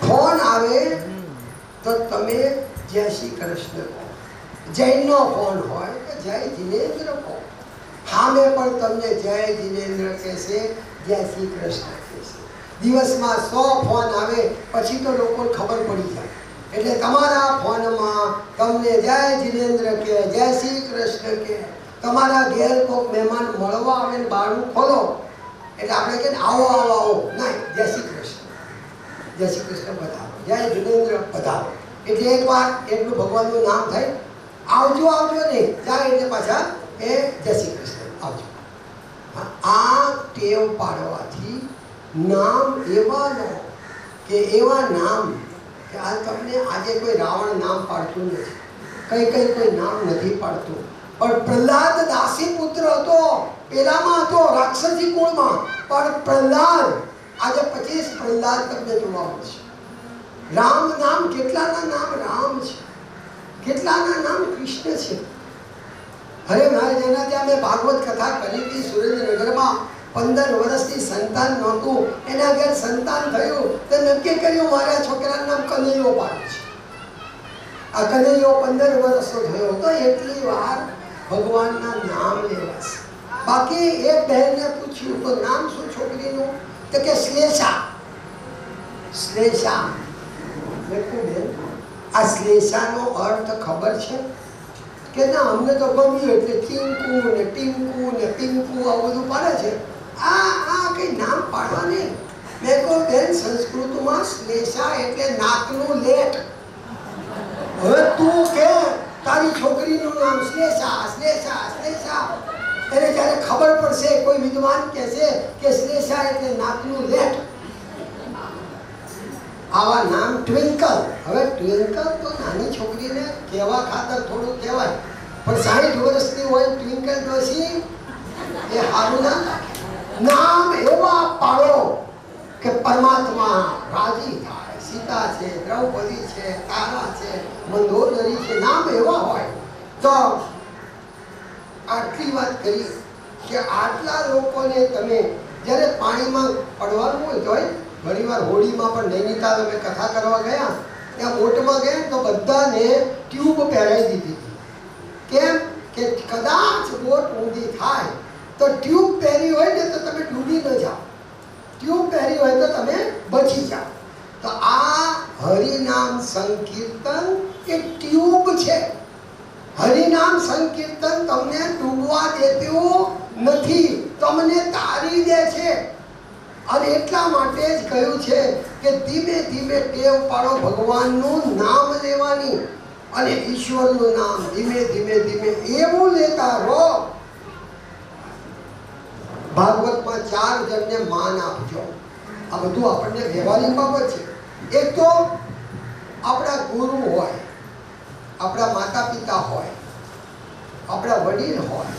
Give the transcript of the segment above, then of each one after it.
Phone આવે તો તમે જય શ્રી કૃષ્ણ કહો. જૈનનો ફોન હોય તો જય જિનેન્દ્ર કહો. સામે પણ તમને જય જિનેન્દ્ર કહેશે, જય શ્રી કૃષ્ણ કહેશે. દિવસમાં 100 ફોન આવે પછી તો લોકોને ખબર પડી જાય. એટલે તમારા ફોનમાં તમને જય જિનેન્દ્ર કે, જય શ્રી કૃષ્ણ કે. તમારા ઘેર કોઈક મહેમાન મળવા આવે ને બારણું ખોલો એટલે આપણે કહીએ આવો આવો આવો, નહીં, જય શ્રી કૃષ્ણ, જય શ્રી કૃષ્ણ બતાવો, જય જિનેન્દ્ર બતાવો. એટલે એકવાર એટલું ભગવાનનું નામ થાય. આવજો આવજો નહીં, જાય એટલે પાછા એ જય શ્રી કૃષ્ણ આવજો. આ ટેવ પાડવાથી નામ એવા લો કે એવા નામ કે આ તમને આજે કોઈ રાવણ નામ પાડતું નથી, કઈ કોઈ નામ નથી પાડતું. પણ પ્રહલાદ દાસી પુત્ર હતો, પેલામાં હતો રાક્ષસી કુળમાં, પણ પ્રહલાદ આજે 25 પ્રહલાદ તમને જોવા મળશે. રામ નામ, કેટલાના નામ રામ છે, કેટલાના નામ કૃષ્ણ છે. અરે મારે જેના ત્યાં મેં ભાગવત કથા કરી હતી સુરેન્દ્રનગરમાં. 15 વર્ષથી સંતાન નહોતું, એના ઘેર સંતાન થયું તો નક્કી કર્યું મારા છોકરાનું નામ કનૈયો પાડવું છે. આ કનૈયો 15 વર્ષનો થયો તો એટલી વાર ભગવાનના નામ લેવાશે. બાકી એક બહેનને પૂછ્યું તો નામ શું છોકરીનું? તો કે શ્લેષા. શ્લેષા. લખું બેન, આ શ્લેષાનો અર્થ ખબર છે કે ના? અમને તો ગમ્યું એટલે ચિંકુ ને ટીંકુ ને પિંકુ આવું બધું પાડે છે. આ કઈ નામ પાડવા નહીં. મેં કહું બેન, સંસ્કૃતમાં શ્લેષા એટલે નાકનું લેટ. હવે તું કે તારી છોકરીનું નામ શ્લેષા, શ્લેષા, શ્લેષા. એને જ્યારે ખબર પડશે, કોઈ વિદ્વાન કહેશે કે શ્લેષા એટલે નાકનું લેટ. આવા નામ ટ્વિંકલ. હવે ટ્વિંકલ તો નાની છોકરીને કહેવા ખાતર થોડું કહેવાય, પણ 60 વર્ષની હોય ટ્વિંકલ ડોશી એ સારું ના લાગે. નામ એવા પાડો કે પરમાત્મા રાજી થાય. સીતા છે, દ્રૌપદી છે, તારા છે, મંદોદરી છે, નામ એવા હોય. તો આટલી વાત કરી કે આટલા લોકોને તમે જ્યારે પાણીમાં પડવાનું હોય તો ઘણીવાર હોળીમાં પણ નૈનીતાલ અમે કથા કરવા ગયા, ત્યાં બોટમાં ગયા તો બધાને ટ્યુબ પહેરાવી દીધી હતી. કેમ કે કદાચ બોટ ઊંધી થાય તો ટ્યુબ પહેરી હોય ને તો તમે ડૂબી ન જાઓ, ટ્યુબ પહેરી હોય તો તમે બચી જાઓ. તો આ હરિનામ સંકીર્તન એ ટ્યુબ છે. હરિનામ સંકીર્તન તમને ડૂબવા દેતું નથી, તમને તારી દે છે. અને એટલા માટે જ કહ્યું છે કે ધીમે ધીમે ટેવ પાડો ભગવાનનું નામ લેવાની, અને ઈશ્વરનું નામ ધીમે ધીમે ધીમે એવું લેતા રહો. ભાગવતમાં 4 જણને માન આપજો. આ બધું આપણને વ્યવહારિક બાબત છે. એક તો આપણા ગુરુ હોય, આપણા માતા પિતા હોય, આપણા વડીલ હોય,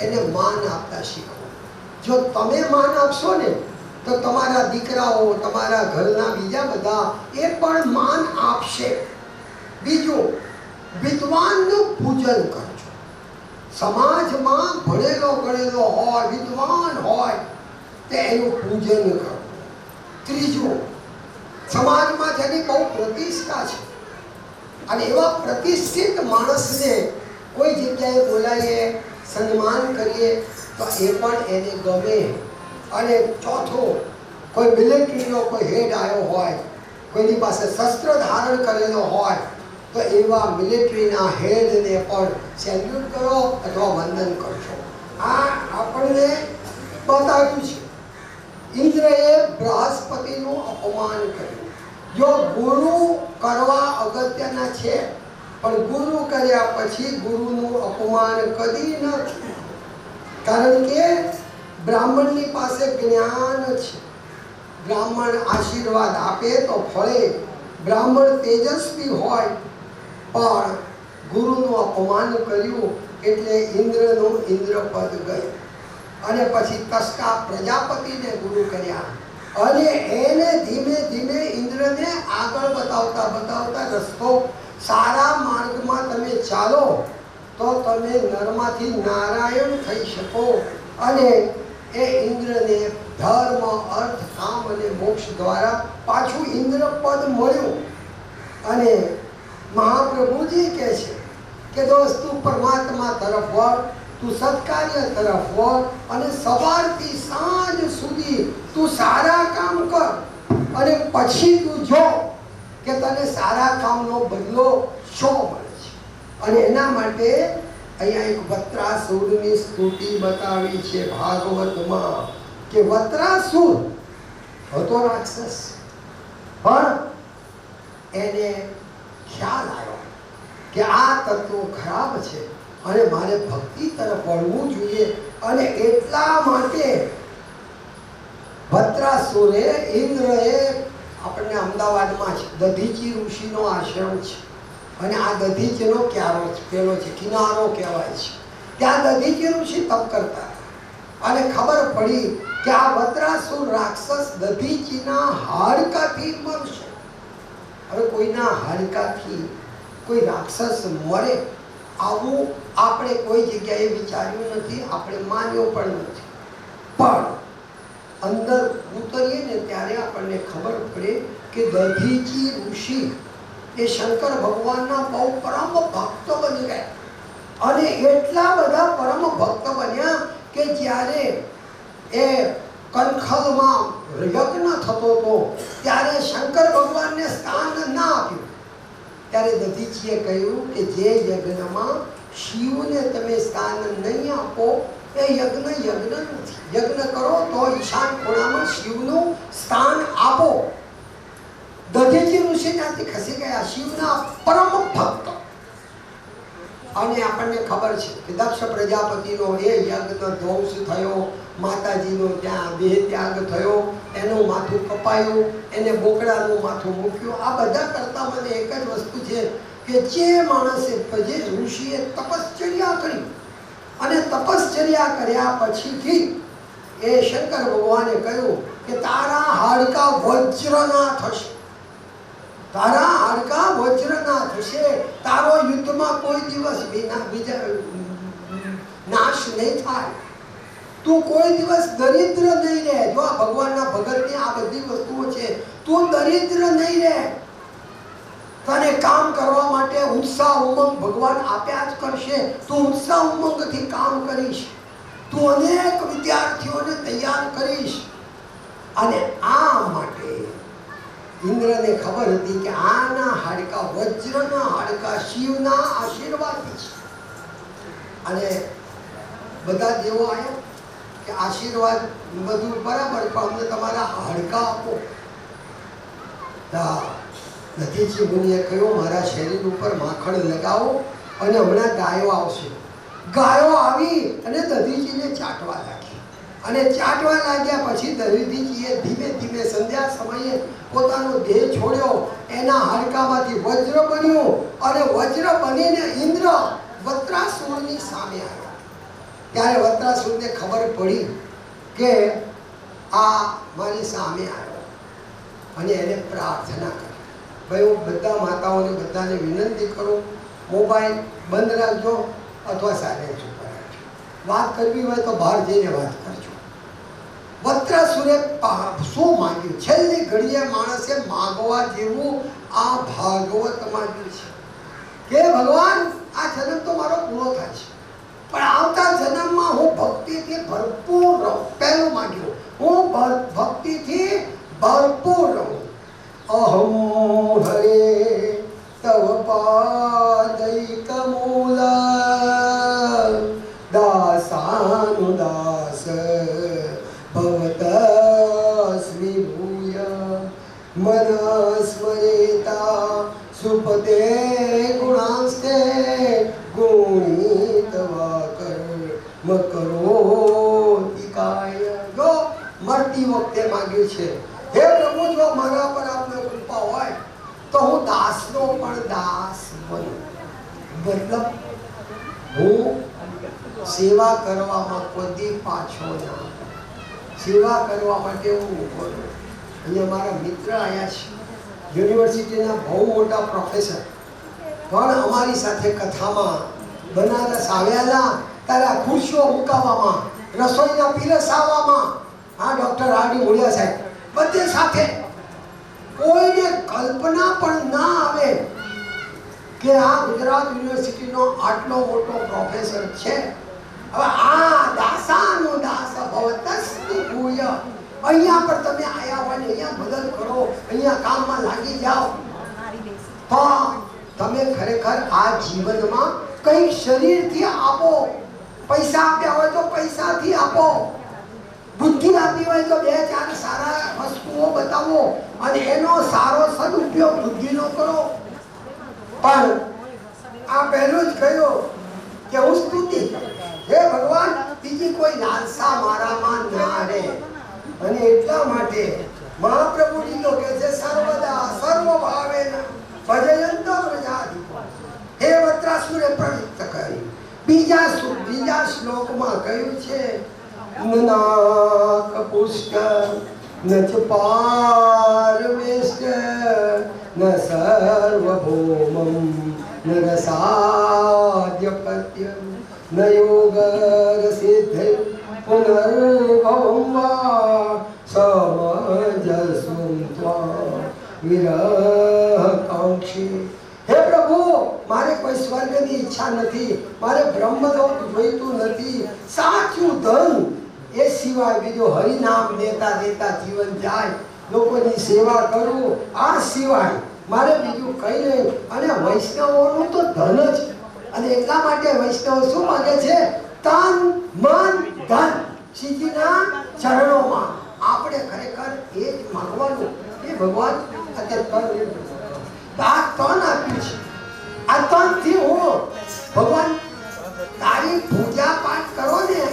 એને માન આપતા શીખો. જો તમે માન આપશો ને તો તમારા દીકરાઓ, તમારા ઘરના બીજા બધા એ પણ માન આપશે. બીજું, વિદ્વાનનું પૂજન કરજો. સમાજમાં ભણેલો ગણેલો હોય, વિદ્વાન હોય તે એનું પૂજન કરો. ત્રીજું, સમાજમાં જેની બહુ પ્રતિષ્ઠા છે અને એવા પ્રતિષ્ઠિત માણસને કોઈ જગ્યાએ બોલાવીએ, સન્માન કરીએ તો એ પણ એને ગમે. અને ચોથો, કોઈ મિલિટરીનો કોઈ હેડ આવ્યો હોય, કોઈની પાસે શસ્ત્ર ધારણ કરેલો હોય તો એવા મિલિટરીના હેડને પણ સેલ્યુટ કરો અથવા વંદન કરજો. આ આપણને બતાવ્યું છે. ઇન્દ્રએ બૃહસ્પતિનું અપમાન કર્યું. જો ગુરુ કરવા અગત્યના છે, પણ ગુરુ કર્યા પછી ગુરુનું અપમાન કદી ન થયું. કારણ કે બ્રાહ્મણની પાસે જ્ઞાન છે. બ્રાહ્મણ આશીર્વાદ આપે તો ફળે. બ્રાહ્મણ તેજસ્વી હોય પણ ગુરુનું અપમાન કર્યું એટલે ઇન્દ્રનું ઇન્દ્રપદ ગયું. અને પછી તસ્કા પ્રજાપતિને ગુરુ કર્યા અને એને ધીમે ધીમે ઇન્દ્રને આગળ બતાવતા બતાવતા રસ્તો સારા માર્ગમાં તમે ચાલો તો તમે નરમાંથી નારાયણ થઈ શકો અને એ ઇન્દ્રને ધર્મ અર્થ કામ અને મોક્ષ દ્વારા પાછું ઇન્દ્ર પદ મળ્યું. અને મહાપ્રભુજી કહે છે કે દોસ્ત તું પરમાત્મા તરફ વળ, તું સત્કાર્ય તરફ વળ અને સવારથી સાંજ સુધી તું સારા કામ કર અને પછી તું જો કે તને સારા કામનો બદલો શું મળે છે. અને એના માટે અહીંયા એક વત્રાસુરની સ્તુતિ બતાવી છે ભાગવતમાં કે વત્રાસુર હતો રાક્ષસ, પણ એને ખ્યાલ આવ્યો કે આ તત્વો ખરાબ છે અને મારે ભક્તિ તરફ વળવું જોઈએ. અને એટલા માટે વત્રાસુરે ઇન્દ્રએ આપણને અમદાવાદમાં છે દધીચી ઋષિનો આશ્રમ છે અને આ દધીચીનો ક્યારો પેલો છે કિનારો કહેવાય છે. ત્યાં દધીચી ઋષિ તપ કરતા અને ખબર પડી કે આ વત્રાસુર રાક્ષસ દધીચીના હાડકાથી મરશે. હવે કોઈના હાડકાથી કોઈ રાક્ષસ મરે આવું આપણે કોઈ જગ્યાએ વિચાર્યું નથી, આપણે માન્યો પણ નથી. પણ અંદર ઉતરીએ ને ત્યારે આપણને ખબર પડે કે દધીચી ઋષિ એ શંકર ભગવાનના બહુ પરમ ભક્ત બની ગયા. અને એટલા બધા પરમ ભક્ત બન્યા કે જ્યારે એ કનખલમાં યજ્ઞ થતો હતો ત્યારે શંકર ભગવાનને સ્થાન ના આપ્યું. ત્યારે દધીચીએ કહ્યું કે જે યજ્ઞમાં શિવને તમે સ્થાન નહીં આપો એ યજ્ઞ નથી. યજ્ઞ કરો તો ઈશાન ખૂણામાં શિવનું સ્થાન આપો. દધીચી ઋષિ ત્યાંથી ખસી ગયા, શિવના પરમ ભક્ત. અને આપણને ખબર છે કે દક્ષ પ્રજાપતિનો એ યજ્ઞ ધ્વંસ થયો, માતાજીનો ત્યાં દેહ ત્યાગ થયો, એનું માથું કપાયું, એને બોકડાનું માથું મૂક્યું. આ બધા કરતા મને એક જ વસ્તુ છે કે જે માણસે જે ઋષિએ તપશ્ચર્યા કરી અને તપશ્ચર્યા કર્યા પછીથી એ શંકર ભગવાને કહ્યું કે તારા હાડકા વજ્રના થશે, તારા હાડકા વજ્રના થશે, તારો યુદ્ધમાં કોઈ દિવસ નાશ નહીં થાય, તું કોઈ દિવસ દરિદ્ર નહીં રહે. જો આ ભગવાનના ભગતની આ બધી વસ્તુઓ છે, તું દરિદ્ર નહીં રહે. તને કામ કરવા માટે ઉત્સાહ ઉમંગ ભગવાન આપ્યા જ કરશે. તું ઉત્સાહ ઉમંગથી કામ કરીશ, તું અનેક વિદ્યાર્થીઓને તૈયાર કરીશ. અને આ માટે ઇન્દ્રને ખબર હતી કે આના હાડકા વજ્રના હાડકા શિવના આશીર્વાદથી છે. અને બધા દેવો આવ્યા કે આશીર્વાદ બધું બરાબર, પણ અમને તમારા હાડકા આપો. દધીચી મુનિએ કહ્યું મારા શરીર ઉપર માખણ લગાવો અને હમણાં ગાયો આવશે. ગાયો આવી અને દધીચીને ચાટવા લાગી. અને ચાટવા લાગ્યા પછી દધીચીએ ધીમે ધીમે સંધ્યા સમયે પોતાનો દેહ છોડ્યો. એના હાડકામાંથી વજ્ર બન્યું અને વજ્ર બનીને ઇન્દ્ર વત્રાસુરની સામે આવ્યા. ત્યારે વત્રાસુરને ખબર પડી કે આ મારી સામે આવ્યો અને એને પ્રાર્થના કરી. ભાઈ હું બધા માતાઓને બધાને વિનંતી કરું, મોબાઈલ બંધ રાખજો અથવા સાયલેન્ટ ઉપર રાખજો. વાત કરવી હોય તો બહાર જઈને વાત કરજો. વત્રાસુરે શું માંગ્યું? છેલ્લી ઘડીએ માણસે માગવા જેવું આ ભાગવત માંગ્યું છે કે ભગવાન આ જન્મ તો મારો પૂરો થાય છે, પણ આવતા જન્મમાં હું ભક્તિથી ભરપૂર રહું. પહેલું માંગ્યું, હું ભક્તિથી ભરપૂર રહું. અહમ હરે તવ પાદૈકમૂલ દાસાનુદાસ ભવતસ્મિ ભૂય મનસ્મરેતા સુપતે ગુણાસ્તે ગુણિતવા કર્મ કરોતિકાય. જો મરતી વખતે માંગ્યું છે, હે પ્રભુ જો મારા પર આપને કૃપા હોય તો હું દાસનો પણ દાસ બનું. મતલબ હું સેવા કરવામાં કોઈ પાછો ના, સેવા કરવા માટે હું ઉભો રહું. અહીંયા મારા મિત્ર આવ્યા છે, યુનિવર્સિટીના બહુ મોટા પ્રોફેસર, પણ અમારી સાથે કથામાં બનારસ આવ્યાના તારા ખુરશીઓ મુકાવવામાં, રસોઈના પીરસાવવામાં, હા ડોક્ટર આરડી મુળિયા સાહેબ બધે સાથે. કોઈને કલ્પના પણ ના આવે કે આ ગુજરાત યુનિવર્સિટીનો આટલો મોટો પ્રોફેસર છે. હવે આ દાસાનો દાસ ભવતસ્તુ ભૂય, અહીંયા પર તમે આયા હોય ને અહીંયા મદદ કરો, અહીંયા કામમાં લાગી જાઓ, તો તમે ખરેખર આ જીવનમાં કંઈક શરીરથી આપો. પૈસા આપ્યા હોય તો પૈસાથી આપો, બુદ્ધિ આપી હોય તો બે ચાર સારા વસ્તુઓ બતાવો અને એનો સારો સદુપયોગ બુદ્ધિનો કરો. પણ આ પહેલું જ કહ્યું કે હું સ્તુતિ, હે ભગવાન બીજી કોઈ લાલસા મારામાં ના રહે. અને એટલા માટે મહાપ્રભુજી તો કહે છે સર્વદા સર્વ ભાવેન ભજયંત પ્રજાધિપો. હે વત્રાસુરે પ્રવૃત્ત કરી. બીજા શ્લોકમાં કહ્યું છે નાક પુષ્ટ ન ચ પારમેષ્ટ ન સર્વભૌમં ન રસાદ્યપત્યમ ન યોગરસિદ્ધિ પુનર્ભવં વા સમજસું ત્વા વિરહકાંક્ષી. હે પ્રભુ, મારે કોઈ સ્વર્ગની ઈચ્છા નથી, મારે બ્રહ્મલોક જોઈતું નથી. સાચું ધન એ સિવાય બીજું હરિનામ દેતા દેતા જીવન જાય, લોકોની સેવા કરું, આ સિવાય મારે બીજું કઈ નહીં. અને વૈષ્ણવોનું તો ધન જ. અને એટલા માટે વૈષ્ણવ શું માગે છે? તન મન ધન શ્રીજીના ચરણોમાં. આપણે ખરેખર એ જ માંગવાનું. એ ભગવાન અત્યારે આ તન આપ્યું છે, આ તન થી હું ભગવાન તારી પૂજા પાઠ કરો ને,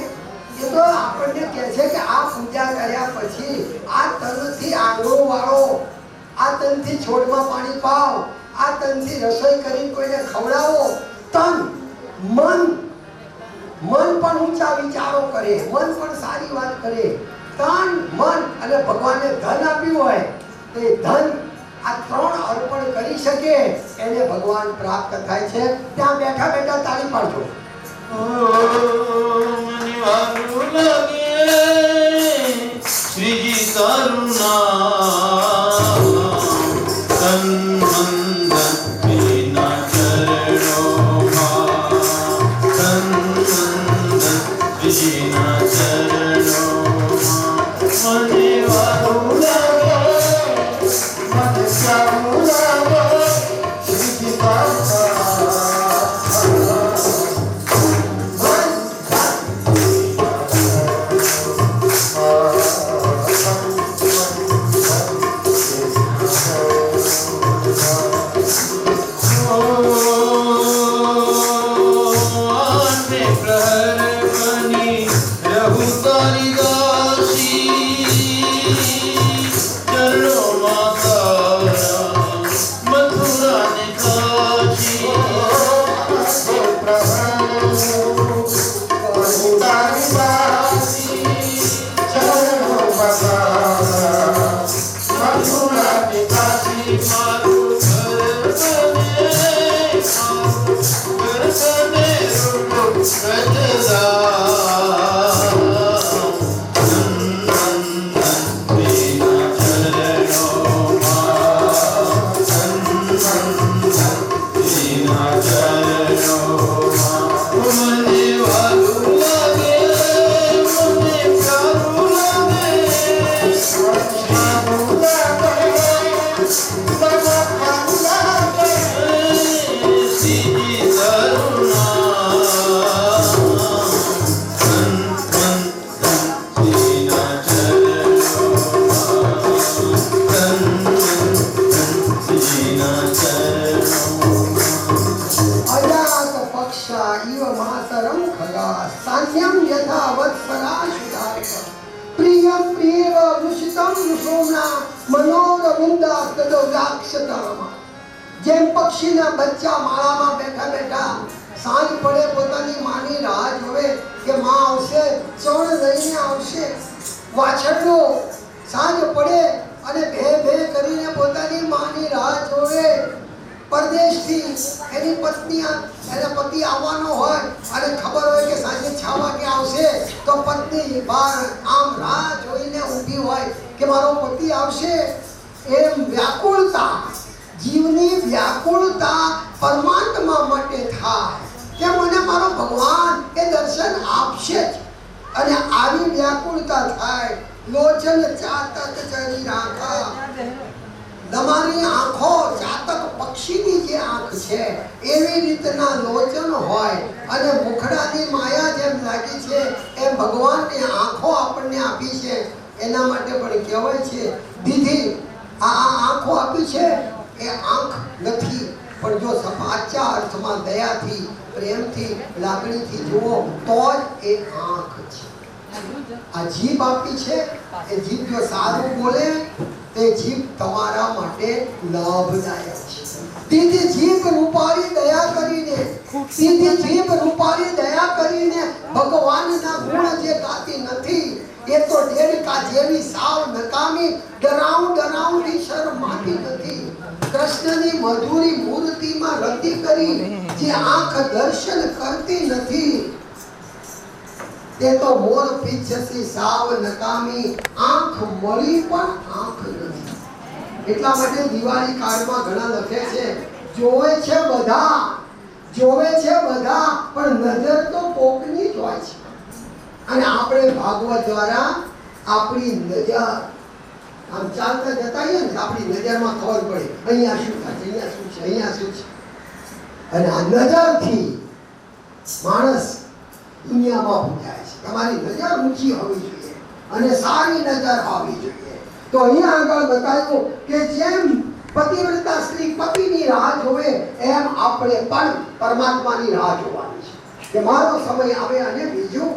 એ તો આપણને કહે છે કે આ પૂજા કર્યા પછી આ તનથી આંગળો વાળો, આ તનથી છોડમાં પાણી પાવ, આ તનથી રસોઈ કરી કોઈને ખવડાવો. તન મન પણ ઊંચા વિચારો કરે, મન પણ સારી વાત કરે. તન મન અને ભગવાને ધન આપ્યું હોય તો એ ધન આ ત્રણ અર્પણ કરી શકે એને ભગવાન પ્રાપ્ત થાય છે. ત્યાં બેઠા બેઠા તાળી પાડજો. મને વારું લાગે શ્રીજી કરુણા તન મન ધન ના ચરણોમાં, તન મન શ્રીજી ના ચરણોમાં. મને વારું લાગે, મને સારું લાગે શ્રીજી કરુણા. જેમ પક્ષીના બચ્ચા માળામાં બેઠા બેઠા સાંજ પડે પોતાની માની રાહ જોવે કે માં આવશે, ચણ લઈને આવશે. વાછરડો સાંજ પડે અને ભે ભે કરીને પોતાની માની રાહ જોવે. પરદેશથી એની પત્ની એને પતિ આવવાનો હોય અને ખબર હોય કે સાંજે 6 વાગે આવશે, તો પત્ની બહાર આમ રાહ જોઈને ઊભી હોય કે મારો પતિ આવશે. એમ વ્યાકુળતા, જીવની વ્યાકુળતા પરમાત્મા માટે થાય કે મને મારો ભગવાન એ દર્શન આપશે જ. અને આવી વ્યાકુળતા થાય. લોચન ચાતક ચરી રાખા, તમારી આંખો ચાતક પક્ષીની જે આંખ છે એવી રીતના લોચન હોય અને મુખડાની માયા જેમ લાગી છે એમ ભગવાનની આંખો આપણને આપી છે. એના માટે પણ કહેવાય છે દીધી આ આંખો આપી છે એ આંખ નથી, પણ જો સાચા અર્થમાં દયાથી, પ્રેમથી, લાગણીથી જુઓ તો જ એ આંખ છે. આ જીભ આપી છે, એ જીભ જો સારું બોલે તે જીભ તમારા માટે લાભદાયક છે. તીધી જીભ રૂપાળી દયા કરીને, તીધી જીભ રૂપાળી દયા કરીને ભગવાનના ગુણ જે ગાતી નથી એ તો ડેડકા જેવી સાવ નકામી ડરાઉની શરમાતી નથી. કૃષ્ણની મધુરી મૂર્તિમાં રતિ કરી જે આંખ દર્શન કરતી નથી તે તો મોર પીછથી સાવ નકામી આંખ મળી પણ આંખ નથી. એટલા માટે દિવાળી કાળમાં ઘણા લખે છે જોવે છે બધા પણ નજર તો કોકની જ હોય છે. અને આપણે ભાગવત દ્વારા આપણી નજર આમ ચાલતા જતા હોઈએ ને આપણી નજરમાં ખબર પડે અહીંયા શું થાય છે, અહીંયા શું છે. અને આ નજરથી માણસ દુનિયામાં પૂજાય છે. તમારી નજર ઊંચી હોવી જોઈએ અને સારી નજર હોવી જોઈએ. તો અહીંયા આગળ બતાવ્યું કે જેમ પતિવ્રતા સ્ત્રી પતિની રાહ જોવે એમ આપણે પણ પરમાત્માની રાહ જોવાની છે કે મારો સમય આવે અને બીજું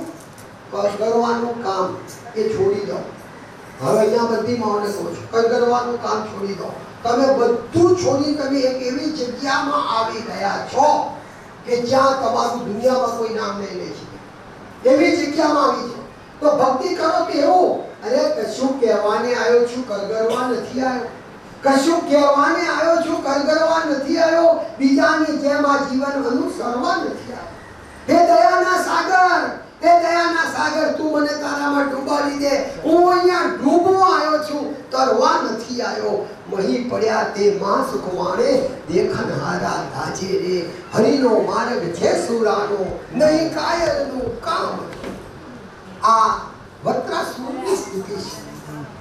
કરવાનું કામ એ છોડી દો. હવે અહીંયા બધી માઓને કહું છું કરવાનું કામ છોડી દો. તમે બધું છોડી તમે એક એવી જગ્યામાં આવી ગયા છો કે જ્યાં તમારું દુનિયામાં કોઈ નામ નહીં લે છે. એવી જગ્યામાં આવી છે તો ભક્તિ કરો તો એવું અરે કશું કહેવાને આવ્યો છું, કરગરવા નથી આવ્યો. કશું કહેવાને આવ્યો છું, કરગરવા નથી આવ્યો. બીજાની જેમ આ જીવન અનુસરવા નથી આવ્યો. હે દયાના સાગર તું મને તારામાં ડૂબાડી દે. હું અહીંયા ડૂબવા આવ્યો છું, તરવા નથી આવ્યો. મહી પડ્યા તે માં સુખવાણે દેખનહારા લાજે રે. હરિનો માર્ગ છે સુરાનો, નહીં કાયરનું કામ. આ વત્રાસુરની સ્થિતિ છે.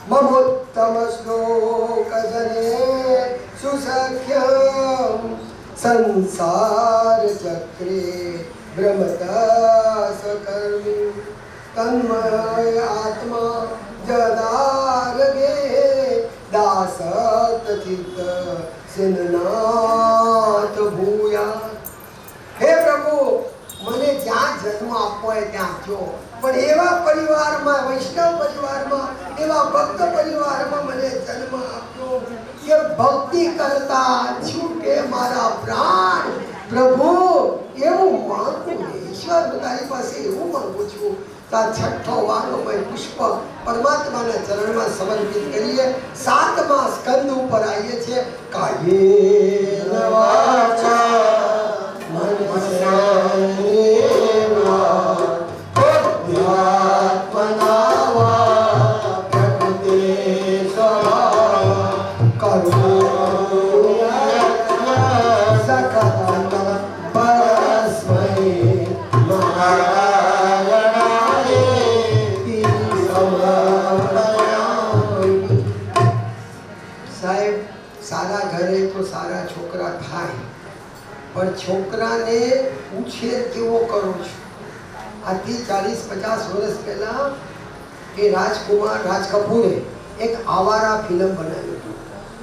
મમોત્તમ શ્લોક જને સુસખ્યમ સંસાર ચક્રે બ્રહ્મદાસ કર્મી તન્મય આત્મા જદારગે દાસત ચિત્ત સિન્નાથ ભૂયા. હે પ્રભુ મને જ્યાં જન્મ આપવો હોય ત્યાં આપજો, પણ એવા પરિવારમાં, વૈષ્ણવ પરિવારમાં, એવા ભક્ત પરિવારમાં મને જન્મ આપજો કે ભક્તિ કરતા છૂટે મારા પ્રાણ. પ્રભુ એવું માંગુ ઈશ્વર, તારી પાસે એવું માંગુ છું. આ છઠ્ઠો વારનો પુષ્પ પરમાત્માના ચરણમાં સમર્પિત કરીએ. 7મા સ્કંદ ઉપર આવીએ છીએ. કાયેન વાચા પણ છોકરાને ઉછેર કેવો કરો છો? આજથી 40-50 વર્ષ પહેલા એ રાજ કપૂરે એક આવારા ફિલ્મ બનાવી હતી.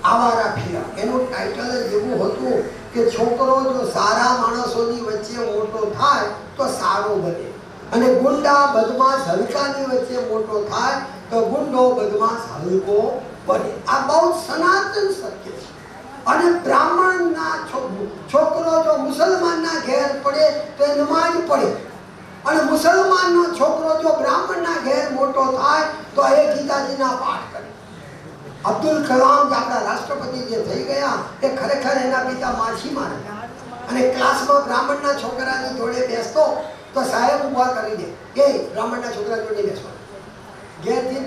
આવારા ફિલ્મ એનું ટાઇટલ જ એવું હતું કે છોકરો જો સારા માણસોની વચ્ચે મોટો થાય તો સારો બને, અને ગુંડા બદમાશ હલકાની વચ્ચે મોટો થાય તો ગુંડો બદમાશ હલકો બને. આ બહુ સનાતન સત્ય છે. અને બ્રાહ્મણના છોકરો જો મુસલમાનના ઘેર પડે તો એ નમાજ પડે, અને મુસલમાનનો છોકરો જો બ્રાહ્મણના ઘેર મોટો થાય તો એ ગીતાજીના પાઠ કરે. અબ્દુલ કલામ જે આપણા રાષ્ટ્રપતિ જે થઈ ગયા એ ખરેખર એના પિતા માછીમાર હતા. અને ક્લાસમાં બ્રાહ્મણના છોકરાની જોડે બેસતો તો સાહેબ ઊભા કરી દે કે બ્રાહ્મણના છોકરા જોડે બેસવા. ઘેરથી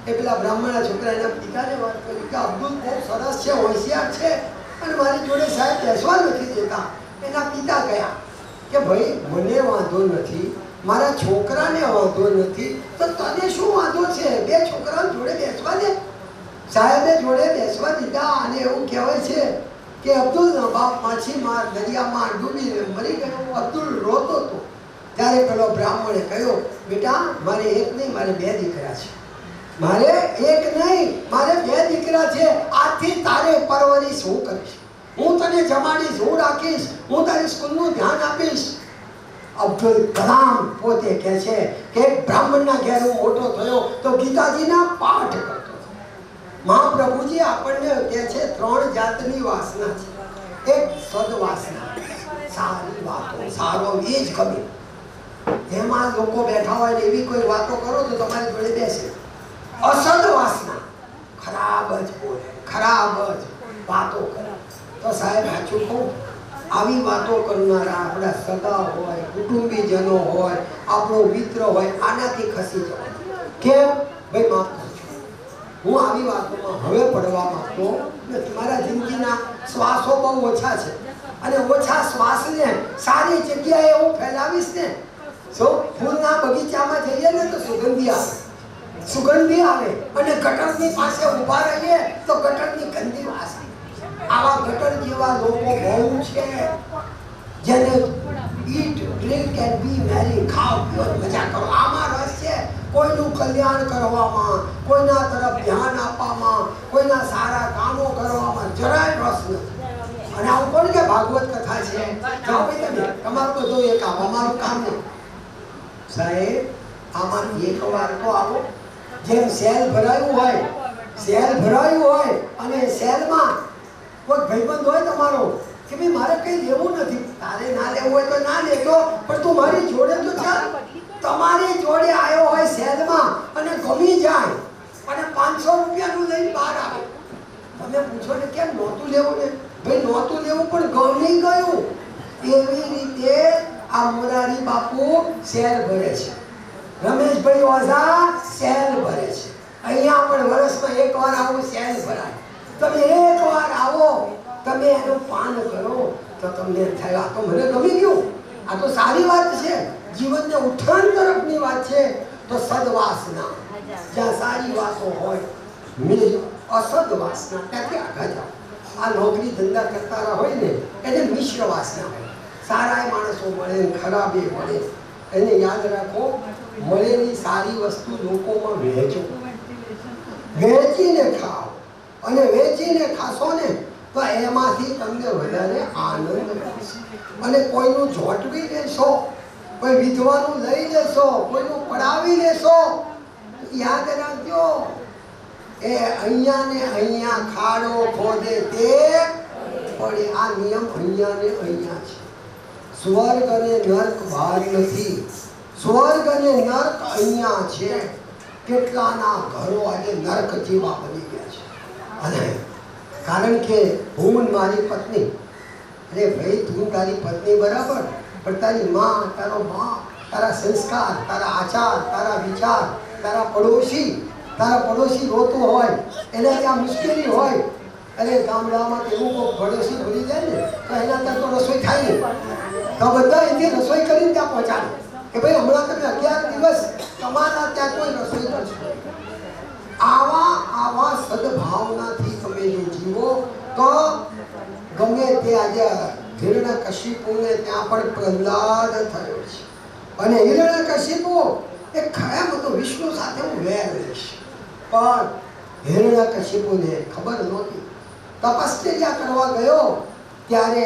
એ પેલા બ્રાહ્મણના છોકરા એના પિતાને વાત કરી કે અબ્દુલ બહુ સરસ છે, હોશિયાર છે, અને મારી જોડે સાહેબ બેસવા નથી દેતા. એના પિતા ગયા કે ભાઈ મને વાંધો નથી, મારા છોકરાને વાંધો નથી, તો તને શું વાંધો છે? બે છોકરાઓ જોડે બેસવા દે. સાહેબે જોડે બેસવા દીધા. અને એવું કહેવાય છે કે અબ્દુલનો બાપ માછીમાર દરિયામાં ડૂબીને મરી ગયો. અબ્દુલ રોતો હતો. ત્યારે પેલો બ્રાહ્મણે કહ્યું, બેટા મારે એક નહીં, મારે બે દીકરા છે. મારે એક નહીં, મારે બે દીકરા છે. આજથી તારે પરવરિશ હું કરીશ, હું તને જમાડીશ, હું રાખીશ, હું તારી સ્કૂલનું ધ્યાન આપીશ. અબ્દુલ કલામ પોતે કહે છે કે બ્રાહ્મણના ઘેર હું મોટો થયો તો ગીતાજીના પાઠ કરતો. મહાપ્રભુજી આપણને કહે છે 3 જાતની વાસના છે. એક સદવાસના, સારી વાતો, સારો એ જ ગમે. એમાં લોકો બેઠા હોય ને એવી કોઈ વાતો કરો તો તમારી જોડે બેસે. અસદ વાસના, ખરાબ જ બોલે, ખરાબ જ વાતો કરે. તો સાહેબ સાચું કહું, આવી વાતો કરનારા આપણા સગા હોય, કુટુંબીજનો હોય, આપણો મિત્ર હોય, આનાથી ખસી જવાય. કેમ? ભાઈ માફ કરજો, હું આવી વાતોમાં હવે પડવા માંગતો નથી. મારા જિંદગીના શ્વાસો બહુ ઓછા છે, અને ઓછા શ્વાસને સારી જગ્યાએ હું ફેલાવીશ ને. ફૂલના બગીચામાં જઈએ ને તો સુગંધી આવે, સુગંધી આવે, અને ગટરની પાસે ઊભા રહીએ તો ગટરની ગંદી વાસ આવે. આવા ગટર જેવા લોકો બહુ છે, જેને ઈટ ડ્રિંક એન્ડ બી મેરી, ખાઓ પીઓ મજા કરો, આમાં રસ છે. કોઈનું કલ્યાણ કરવામાં, કોઈના તરફ ધ્યાન આપવામાં, કોઈના સારા કામો કરવામાં જરાય રસ નથી. અને આવું કોણ કે ભાગવત કથા છે, જાઓ ભાઈ તમે તમારું બધું એક આવો, અમારું કામ નહીં. સાહેબ આમાં એક વાર તો આવો. જેમ સેલ ભરાયું હોય, સેલ ભરાયું હોય, અને સેલમાં કોઈ ભાઈબંધ હોય તમારો કે ભાઈ મારે કંઈ લેવું નથી, તારે ના લેવું હોય તો ના લેતો, પણ તું મારી જોડે તો ચાલ. તમારી જોડે આવ્યો હોય સેલમાં અને ગમી જાય અને 500 રૂપિયાનું લઈને બહાર આવે. તમે પૂછો ને કેમ નહોતું લેવું ને? ભાઈ નહોતું લેવું પણ ગમી ગયું. એવી રીતે આ મોરારી બાપુ સેલ ભરે છે, રમેશભાઈ ઓઝા સેલ ભરે છે. અહીંયા પણ વર્ષમાં એકવાર આવું સેલ ભરાય. તમે એકવાર આવો, તમે એનું પાન કરો તો તમને થાય આ તો મને ગમી ગયું, આ તો સારી વાત છે, જીવનને ઉઠાણ તરફની વાત છે. તો સદવાસના, જ્યાં સારી વાતો હોય, અસદ વાસના ત્યાંથી આગળ જાઓ. આ નોકરી ધંધા કરતા હોય ને એને મિશ્ર વાસના હોય. સારા માણસો મળે, ખરાબ એ મળે. એને યાદ રાખો, મળેલી સારી વસ્તુ લોકોમાં વહેંચો, વહેંચીને ખાઓ. અને વેચીને ખાશો ને તો એમાંથી તમને વધારે આનંદ મળશે. અને કોઈનું જોટવી લેશો, કોઈ વિધવાનું લઈ લેશો, કોઈનું પડાવી લેશો, યાદ રાખજો એ અહીંયા ને અહીંયા ખાડો ખોદે તે પડે. આ નિયમ અહીંયા ને અહીંયા છે. સ્વર્ગ અને નર્ક બહાર નથી, સ્વર્ગ અને નર્ક અહીંયા છે. કેટલાના ઘરો આજે નર્ક જેવા બની ગયા છે. અને કારણ કે હું મારી પત્ની, અરે ભાઈ તું તારી પત્ની બરાબર, પણ તારી માં, તારો બાપ, તારા સંસ્કાર, તારા આચાર, તારા વિચાર, તારા પડોશી રોતો હોય, એને ત્યાં મુશ્કેલી હોય. અરે ગામડામાં એવું કોઈ પડોશી ભરી જાય ને તો એના ત્યાં તો રસોઈ થાય નહીં, તો બધા અહીંથી રસોઈ કરીને ત્યાં પહોંચાડે કે ભાઈ હમણાં તમે 11 દિવસ તમારા ત્યાં કોઈ રસોઈ કરશો. આવા સદભાવનાથી તમે જો જીવો તો ગમે તે આજે હિરણ્યકશિપુને ત્યાં પણ પ્રહલાદ થયો છે. અને હિરણ્યકશિપુ એ ખરેમ હતો, વિષ્ણુ સાથે હું વેર લઈશ, પણ હિરણ્યકશિપુને ખબર નહોતી. તપશ્ચર્યા કરવા ગયો ત્યારે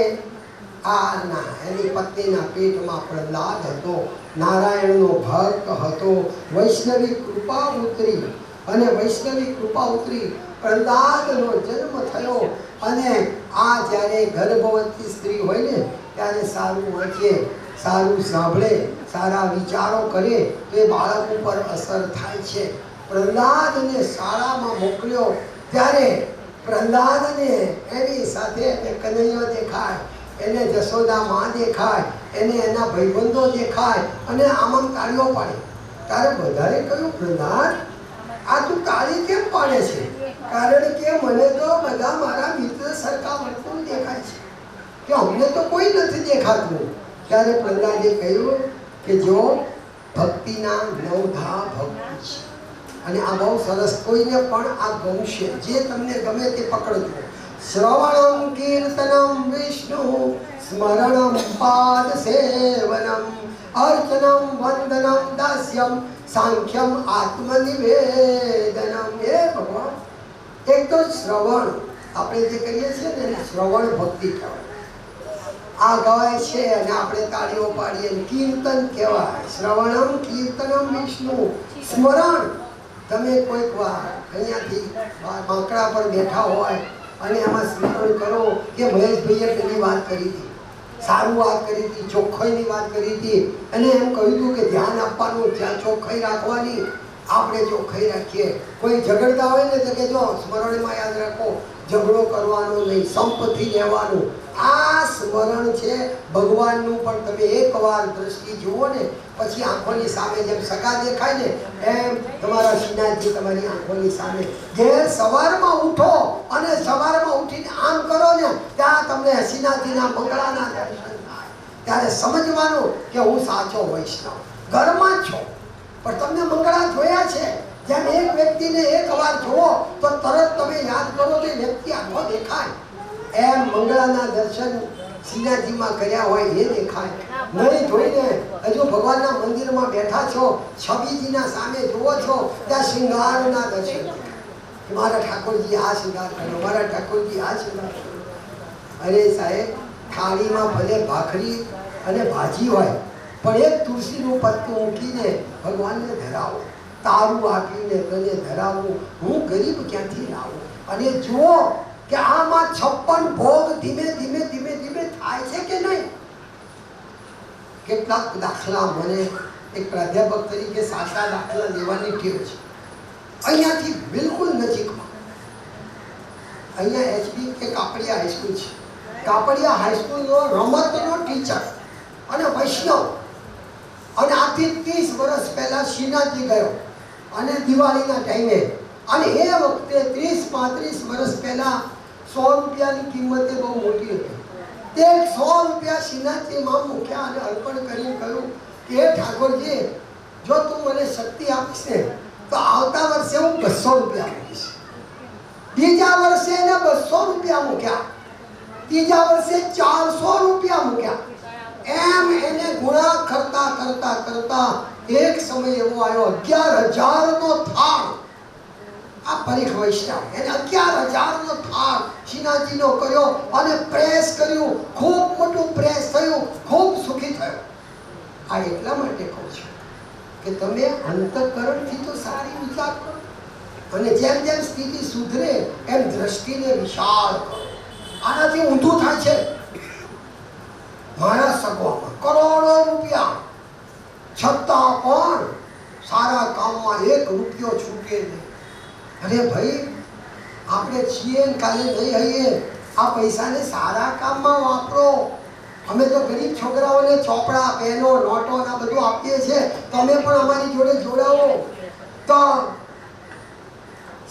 એની પત્નીના પેટમાં પ્રહલાદ હતો, નારાયણનો ભક્ત હતો. વૈષ્ણવી કૃપા ઉતરી, અને વૈષ્ણવી કૃપા ઉતરી પ્રહલાદનો જન્મ થયો. અને આ જ્યારે ગર્ભવતી સ્ત્રી હોય ને ત્યારે સારું વાંચે, સારું સાંભળે, સારા વિચારો કરે તો એ બાળક ઉપર અસર થાય છે. પ્રહલાદને શાળામાં મોકલ્યો ત્યારે પ્રહલાદને એની સાથે કનૈયો દેખાય, એને જશોદા માં દેખાય, એને એના ભાઈબંધો દેખાય અને આમાં તાળીઓ પાડે. ત્યારે બધાએ કહ્યું, પ્રહલાદ આ તું તાળી કેમ પાડે છે? કારણ કે મને તો બધા મારા મિત્ર સરખા વર્તુળ દેખાય છે, કે અમને તો કોઈ નથી દેખાતું. ત્યારે પ્રહલાદે કહ્યું કે જો ભક્તિના નવધા ભક્તિ છે અને આ બહુ સરસ, કોઈને પણ આ ગમશે, જે તમને ગમે તે પકડજો. શ્રવણમ કીર્તનમ વિષ્ણુ સ્મરણમ પાદ સેવનમ અર્ચનમ વંદનમ દાસ્યમ સાંખ્યમ આત્મનિવેદનમ. હે ભગવાન, એક તો શ્રવણ આપણે જે કરીએ છીએ ને એને શ્રવણ ભક્તિ કહેવાય. આ ગવાય છે અને આપણે તાળીઓ પાડીએ. કીર્તન કહેવાય. શ્રવણમ કીર્તનમ વિષ્ણુ સ્મરણ. તમે કોઈક વાર અહીંયાથી બાંકડા પર બેઠા હોય અને એમાં સ્મરણ કરો કે મહેશભાઈએ પેલી વાત કરી હતી, સારું વાત કરી હતી, ચોખ્ખાઈની વાત કરી હતી અને એમ કહ્યું હતું કે ધ્યાન આપવાનું, જ્યાં ચોખ્ખાઈ રાખવાની, આપણે ચોખ્ખાઈ રાખીએ. કોઈ ઝઘડતા હોય ને તો કે જો સ્મરણમાં યાદ રાખો, ઝઘડો કરવાનો નહીં, સંપથી રહેવાનું. આ સ્મરણ છે ભગવાનનું. પણ તમે એકવાર દ્રષ્ટિ જુઓ ને પછી આંખોની સામે જેમ સગા દેખાય ને એમ તમારા શ્રીનાથજી તમારી આંખોની સામે. જે સવારમાં ઉઠો અને સવારમાં ઉઠીને આમ કરો ને ત્યાં તમને શ્રીનાથજીના મંગળાના દર્શન થાય. ત્યારે સમજવાનું કે હું સાચો વૈષ્ણવ. ઘરમાં જ છો પણ તમને મંગળા જોયા છે. જેમ એક વ્યક્તિને એકવાર જુઓ તો તરત તમે યાદ કરો તો વ્યક્તિ આંખો દેખાય. એમ મંગળાના દર્શન શ્રીનાથજીમાં કર્યા હોય એ દેખાય. નહીં જોઈને હજુ ભગવાનના મંદિરમાં બેઠા છો, છબીજીના સામે જુઓ છો, ત્યાં શૃંગારના દર્શન દેખાય. મારા ઠાકોરજી આ શૃંગાર કર્યો, મારા ઠાકોરજી આ શૃંગાર કર્યો. અરે સાહેબ, થાળીમાં ભલે ભાખરી અને ભાજી હોય પણ એક તુલસીનું પત્તું મૂકીને ભગવાનને ધરાવો. તારું આપીને તને ધરાવવું, હું ગરીબ ક્યાંથી લાવું? અને જુઓ કે આમાં 56 ભોગ ધીમે ધીમે ધીમે ધીમે થાય છે કે નહીં. કેટલાક દાખલા મને એક પ્રાધ્યાપક તરીકે સાચા દાખલા લેવાની ટેવ છે. અહીંયાથી બિલકુલ નજીકમાં અહીંયા એચબી કે કાપડિયા હાઈસ્કૂલ છે. કાપડિયા હાઈસ્કૂલનો રમતનો ટીચર અને વૈષ્ણવ, અને આથી 30 વર્ષ પહેલા શ્રીનાથજી ગયો અને દિવાળીના ટાઈમે, અને એ વખતે 30-35 વર્ષ પહેલા 100 રૂપિયાની કિંમતે બહુ મોટી હતી. તે 100 રૂપિયા શ્રીનાથજીમાં મૂક્યા અને અર્પણ કરીને કહ્યું કે હે ઠાકોરજી, જો તું મને શક્તિ આપીશ ને તો આવતા વર્ષે હું 200 રૂપિયા મૂકીશ. બીજા વર્ષે એને 200 રૂપિયા મૂક્યા, ત્રીજા વર્ષે 400 રૂપિયા મૂક્યા. એમ એને ગુણા કરતા કરતા કરતા એક સમય એવો આવ્યો 11,000 નો થાળ. આ પરીખ વૈષ્ણવ, એને 11,000 નો થાળ શ્રીનાથજીનો કર્યો અને પ્રેસ કર્યું. ખૂબ મોટું પ્રેસ થયું, ખૂબ સુખી થયો. આ એટલા માટે કહું છું કે તમે અંતઃકરણથી તો સારી વિચાર કરો અને જેમ જેમ સ્થિતિ સુધરે એમ દ્રષ્ટિને વિશાળ કરો. આનાથી ઊંધું થાય છે. મારા સગવામાં કરોડો રૂપિયા છતાં પણ સારા કામમાં 1 રૂપિયો છૂટે નહીં. અરે ભાઈ, આપણે છીએ કાલે નહીં હઈએ, આ પૈસાને સારા કામમાં વાપરો. અમે તો ગરીબ છોકરાઓને ચોપડા, પેનો, નોટો આ બધું આપીએ છીએ. તમે પણ અમારી જોડે જોડાવો. તો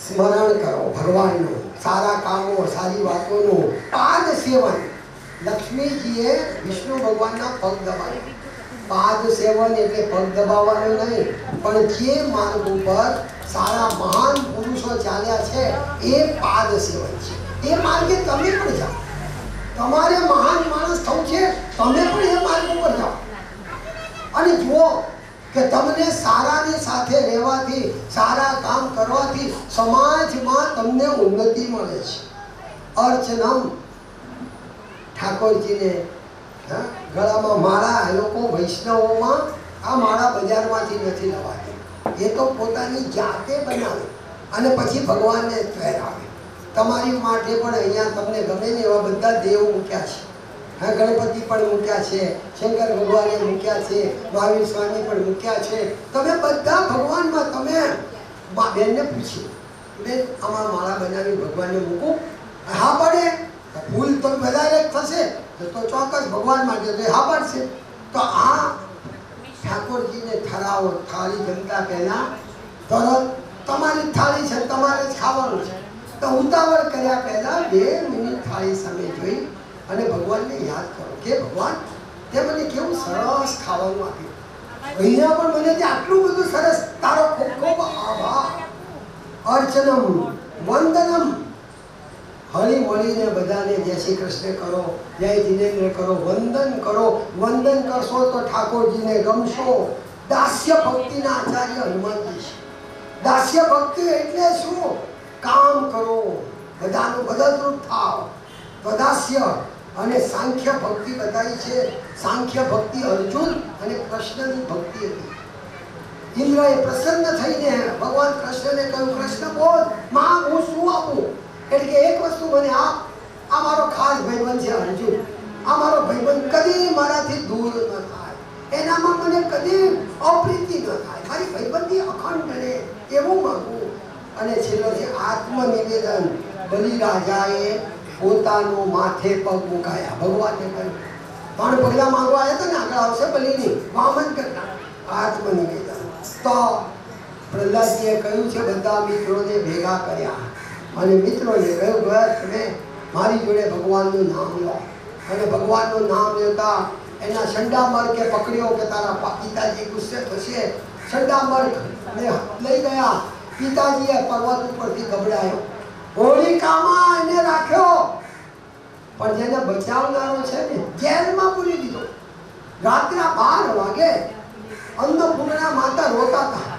સ્મરણ કરો ભગવાનનું, સારા કામો, સારી વાતોનું પાદ સેવન. લક્ષ્મીજીએ વિષ્ણુ ભગવાનના પગ દબાવ્યા. પાદ સેવન એટલે પગ દબાવવાનું નહીં, પણ જે માર્ગ ઉપર સારા મહાન પુરુષો ચાલ્યા છે એ પાદ સેવન છે. એ માર્ગે તમે પણ જાઓ. તમારે મહાન માણસ થવું છે, તમે પણ એ માર્ગ ઉપર જાઓ અને જુઓ કે તમને સારાની સાથે રહેવાથી, સારા કામ કરવાથી સમાજમાં તમને ઉન્નતિ મળે છે. અર્ચનમ, ઠાકોરજીને ગળામાં માળા, એ લોકો વૈષ્ણવોમાં આ માળા બજારમાંથી નથી લવાતી. એ તો પોતાની જાતે બનાવે અને પછી ભગવાનને પહેરાવે. તમારી માટે પણ અહીંયા તમને ગમે ને એવા બધા દેવ મૂક્યા છે. હા, ગણપતિ પણ મૂક્યા છે, શંકર ભગવાને મૂક્યા છે, મહાવીર સ્વામી પણ મૂક્યા છે. તમે બધા ભગવાનમાં તમે મા બેનને પૂછ્યું, બેન આમાં માળા બનાવી ભગવાનને મૂકું? હા પડે. ભૂલ તો વધારે થશે તો ચોક્કસ ભગવાન માટે તો હા પડશે. તો આ ઠાકોરજીને ઠરાવો, થાળી જમતા પહેલા તરત તમારી થાળી છે, તમારે જ ખાવાનું છે, તો ઉતાવળ કર્યા પહેલા 2 મિનિટ થાળી સામે જોઈ અને ભગવાનને યાદ કરો કે ભગવાન તે મને કેવું સરસ ખાવાનું આપ્યું, અહીંયા પણ મને તે આટલું બધું સરસ, તારો ખૂબ ખૂબ આભાર. અર્ચનમ વંદનમ, હળી મળીને બધાને જય શ્રી કૃષ્ણ કરો, જય જીનેન્દ્ર કરો, વંદન કરો. વંદન કરશો તો ઠાકોરજીને ગમશો. દાસ્ય ભક્તિના આચાર્ય હનુમાનજી છે. દાસ્ય ભક્તિ એટલે શું? કામ કરો, બધાનું મદદરૂપ થાવ, દાસ્ય. અને સાંખ્ય ભક્તિ બતાવી છે. સાંખ્ય ભક્તિ અર્જુન અને કૃષ્ણની ભક્તિ હતી. ઇન્દ્રએ પ્રસન્ન થઈને ભગવાન કૃષ્ણને કહ્યું, કૃષ્ણ બોલ, માં હું શું આપું? એટલે કે એક વસ્તુ મને આપ. આ મારો ખાસ ભાઈબંધ છે અર્જુન, આ મારો ભાઈબંધ કદી મારાથી દૂર ન થાય, એનામાં મને કદી અપ્રીતિ ન થાય, મારી ભાઈબંધી અખંડ રહે એવું માંગું. અને છેલ્લો છે આત્મનિવેદન. બલિરાજાએ પોતાનો માથે પગ મુકાયા, ભગવાનને કહ્યું 3 પગલા માંગવા આવ્યા હતા ને, આગળ આવશે બલિની વામન કરતા આત્મનિવેદન. તો પ્રહલાદજીએ કહ્યું છે બધા મિત્રોને ભેગા કર્યા અને મિત્રોને કહ્યું તમે મારી જોડે ભગવાનનું નામ લો. અને ભગવાનનું નામ લેતા એના સંડામર્કે પકડ્યો કે તારા પિતાજી ગુસ્સે થશે. સંડામર્કને લઈ ગયા. પિતાજીએ પર્વત ઉપરથી ગબડાયો, હોલિકામાં એને રાખ્યો, પણ જેને બચાવનારો છે ને જેલમાં પૂરી દીધો. રાત્રે 12 વાગે અન્નપૂર્ણા માતા રોતા હતા.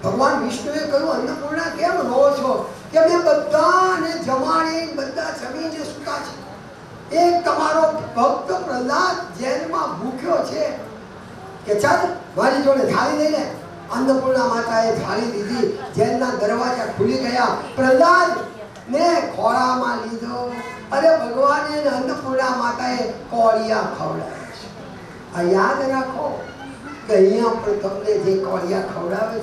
ભગવાન વિષ્ણુએ કહ્યું, અન્નપૂર્ણા કેમ રો છો? કે મેં બધાને જમાડી, બધા જમીને સૂતા છે, એક તમારો ભક્ત પ્રહલાદ જેલમાં ભૂખ્યો છે, કે ચાલ મારી જોડે થાળી લઈ લે. અન્નપૂર્ણા માતાએ થાળી લીધી, જેલના દરવાજા ખુલી ગયા, પ્રહલાદ ને ખોળામાં લીધો. અરે ભગવાને અન્નપૂર્ણા માતાએ કોળિયા ખવડાવ્યા છે. આ યાદ રાખો કે અહીંયા પણ તમને જે કોળિયા ખવડાવે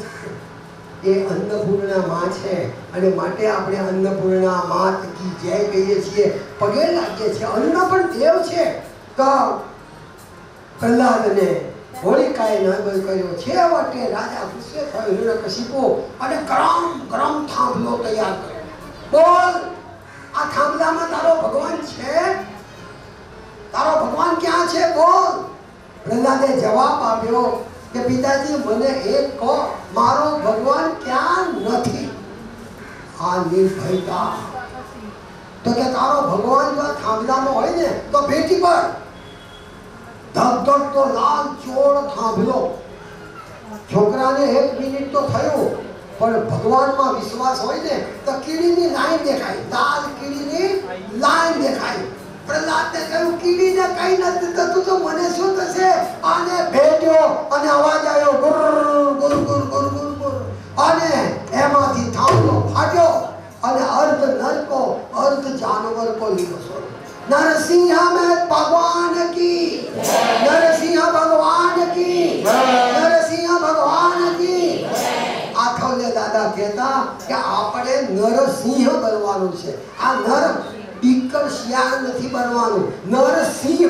છે એ અન્નપૂર્ણા માં છે. અને માટે આપણે અન્નપૂર્ણા માત કી જય કહીએ છીએ, પગે લાગીએ છીએ. અન્ન પણ દેવ છે. તો પ્રહલાદને હોલિકાએ નાગલ કર્યો. છેવટે રાજા ગુસ્સે થયો, હિરણ્યકશિપુ, અને ગરમ ગરમ થાંભલો તૈયાર કર્યો. બોલ, આ થાંભલામાં તારો ભગવાન છે? તારો ભગવાન ક્યાં છે? બોલ. પ્રહલાદે જવાબ આપ્યો કે પિતાજી મને એક કહો, મારો ભગવાન ક્યાં નથી? આ નિર્ભયતા. તો કે તારો ભગવાન જો થાંભલામાં હોય ને તો ભેટી પર ધગધગતો લાલ ચોળ થાંભલો. છોકરાને 1 મિનિટ તો થયું, પણ ભગવાનમાં વિશ્વાસ હોય ને તો કીડીની લાઈન દેખાય, લાલ કીડીની લાઈન દેખાય. પ્રહલાદને કહ્યું, કીડીને કઈ નથી થતું તો મને શું થશે? આને ભેટ્યો અને અવાજ આવ્યો, ગુર ગુર ગુર ગુર ગુર ગુર, અને એમાંથી થાંભલો ફાટ્યો અને અર્ધ નરકો અર્ધ જાનવર કો લીધો. નરસિંહ મેં ભગવાન કી, નરસિંહ ભગવાન કી, નરસિંહ ભગવાન કી. આઠવલે દાદા કહેતા કે આપણે નરસિંહ બનવાનું છે. આ નર બીકર શિયાળ નથી બનવાનું, નરસિંહ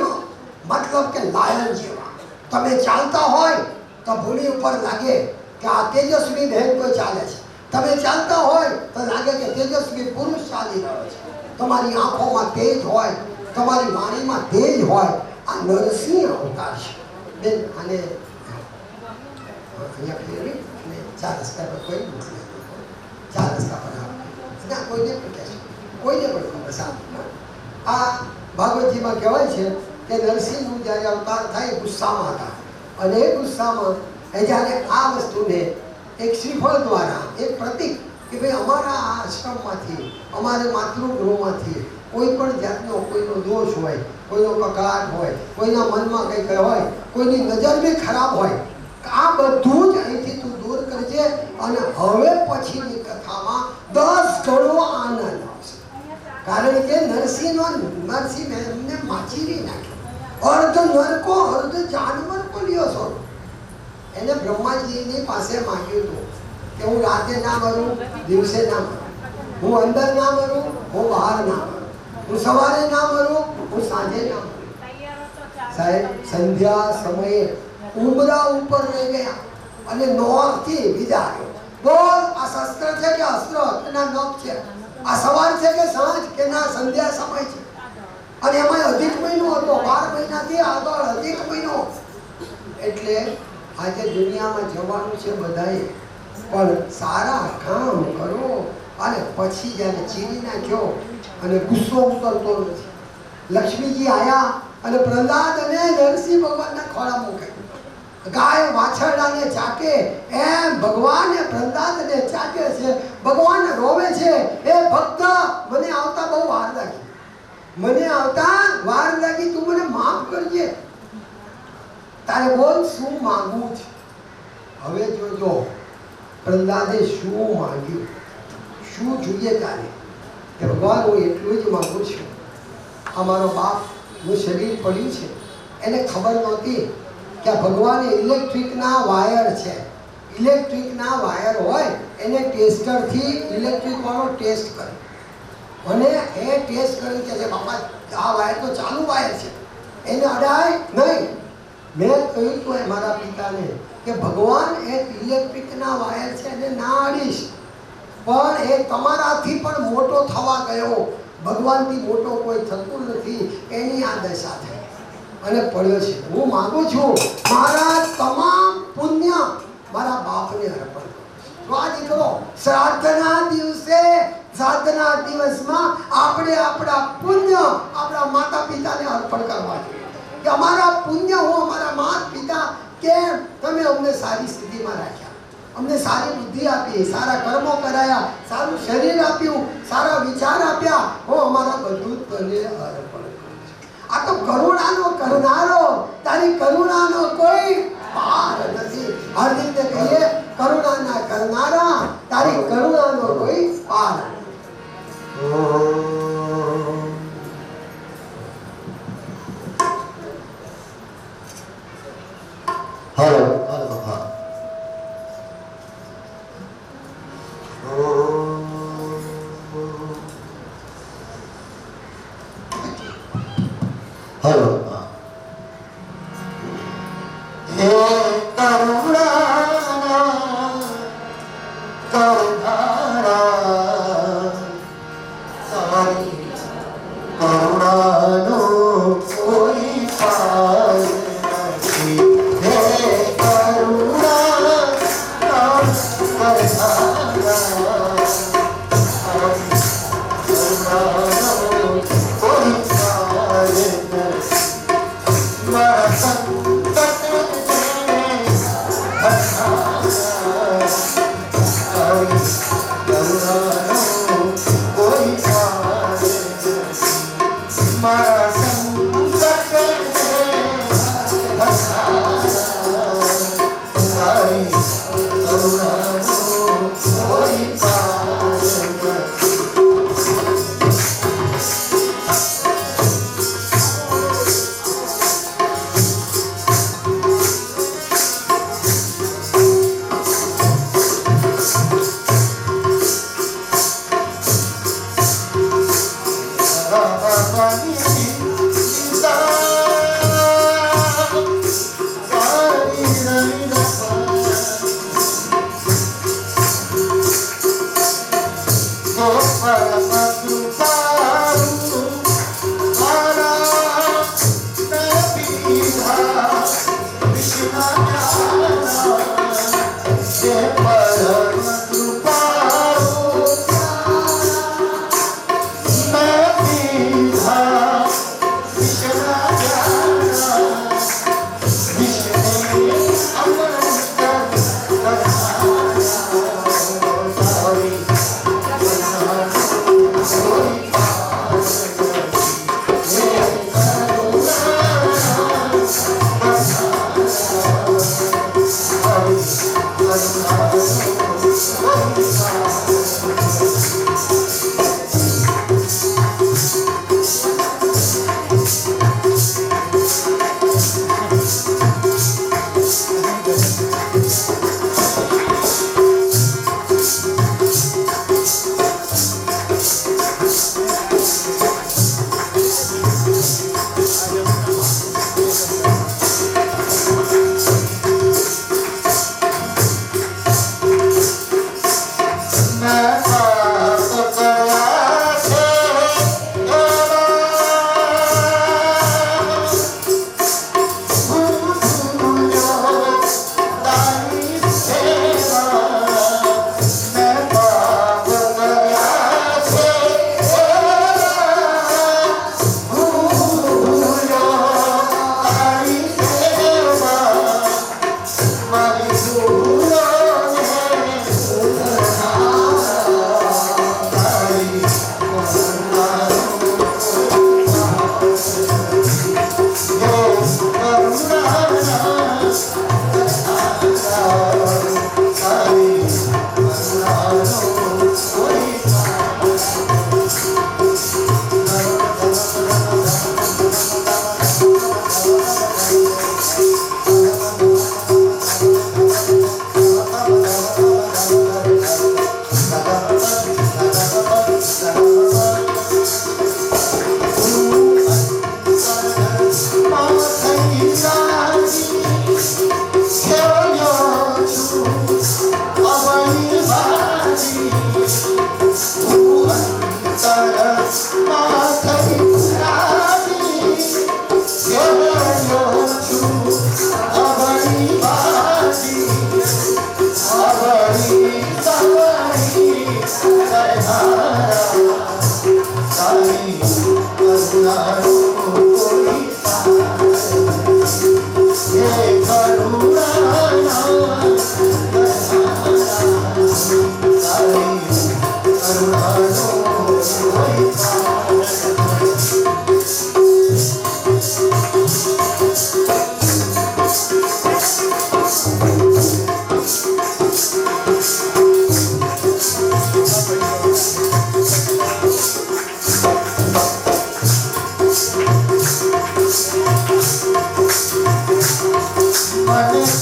મતલબ કે લાયન જેવા. તમે ચાલતા હોય તો ભૂલી ઉપર લાગે કે આ તેજસ્વી બહેન કોઈ ચાલે છે. તમે ચાલતા હોય તો લાગે કે તેજસ્વી પુરુષ ચાલી રહ્યો છે. તમારી આંખોમાં તેજ હોય, તમારી વાણીમાં તેજ હોય. આ નરસિંહ અવતાર છે. બેન આને અહીંયા ફેરવી અને 4 રસ્તા પર કોઈ નથી, 4 રસ્તા પર ના કોઈને પણ કહેશે, કોઈને પણ ખબર સાહેબ. આ ભાગવતજીમાં કહેવાય છે કે નરસિંહનું જ્યારે અવતાર થાય ગુસ્સામાં હતા, અને એ ગુસ્સામાં જ્યારે આ વસ્તુને એક શ્રીફળ દ્વારા એક પ્રતીક કે ભાઈ અમારા આ આશ્રમમાંથી, અમારે માતૃગૃહમાંથી કોઈ પણ જાતનો કોઈનો દોષ હોય, કોઈનો કકળાટ હોય, કોઈના મનમાં કંઈક હોય, કોઈની નજર બી ખરાબ હોય, આ બધું જ અહીંથી તું દૂર કરજે. અને હવે પછીની કથામાં 10 ગણો આનંદ આવશે. કારણ કે નરસિંહ એમને માચીરી નાખ્યો, અર્ધ નરકો અર્ધ જાનવર બોલ્યો છો. એને બ્રહ્માજીની પાસે માંગ્યું હતું કે હું રાતે ના મરું, દિવસે ના મરું, હું અંદર ના મરું, હું બહાર ના મરું, હું સવારે ના મરું, હું સાંજે ના મરું. સાહેબ સંધ્યા સમયે ઉમરા ઉપર લઈ ગયા અને નોરથી વિદા આવ્યો. બોલ, આ શસ્ત્ર છે કે અસ્ત્ર કે ના નખ છે? આ સવાર છે કે સાંજ કે ના સંધ્યા સમય છે? અને એમાં અધિક મહિનો હતો, 12 મહિનાથી આગળ અધિક મહિનો. એટલે આજે દુનિયામાં જવાનું છે બધાએ, પણ સારા કામ કરો અને પછી જ્યારે ચીરી નાખ્યો અને ગુસ્સો ઉતરતો નથી. લક્ષ્મીજી આયા અને પ્રહલાદ અને નરસિંહ ભગવાનના ખોળા મૂકે. ગાય વાછરડાને ચાકે એમ ભગવાને પ્રહલાદને ચાકે છે. ભગવાન રોવે છે, એ ભક્ત મને આવતા બહુ વાર લાગી, મને આવતા વાર લાગી, તું મને માફ કરજે. તારે બોલ શું માંગવું છે? હવે જોજો પ્રહલાદે શું માંગ્યું, શું જોઈએ તારે? કે ભગવાન હું એટલું જ માંગુ છું, આ મારો બાપનું શરીર પડ્યું છે, એને ખબર નહોતી કે ભગવાને ઇલેક્ટ્રિકના વાયર છે. ઇલેક્ટ્રિકના વાયર હોય એને ટેસ્ટરથી ઇલેક્ટ્રિક વાળો ટેસ્ટ કરે અને એ ટેસ્ટ કરી કે બાપા આ વાયર તો ચાલુ વાયર છે, એને અડાય નહીં. મેં કહ્યું તો મારા પિતાને કે ભગવાન એક ઇલેક્ટ્રિકના વાયર છે, એને ના અડીશ, પણ એ તમારાથી પણ મોટો થવા ગયો. ભગવાનથી મોટો કોઈ થતું નથી, એની આ દશા થઈ અને પડ્યો છે. હું માંગુ છું મારા તમામ પુણ્ય મારા બાપને અર્પણ કરો. તો આ દીકરો શ્રાદ્ધના દિવસે, શ્રાદ્ધના દિવસમાં આપણે આપણા પુણ્ય આપણા માતા પિતાને અર્પણ કરવા જોઈએ કે અમારા પુણ્ય હું અમારા માતા પિતા કે તમે અમને સારી સ્થિતિમાં રાખ્યા, અમને સારી બુદ્ધિ આપી, સારા કર્મો કરાયા, સારું શરીર આપ્યું, સારા વિચાર આપ્યા, હું અમારા બધું તને અર્પણ કરું છું. આ તો કરુણાનો કરનારો, તારી કરુણાનો કોઈ પાર નથી. હાર્દિકને કહીએ કરુણાના કરનારા, તારી કરુણાનો કોઈ પાર નથી. હલો હા હલો હે કરુણાનો કોઈ પાર નથી. હે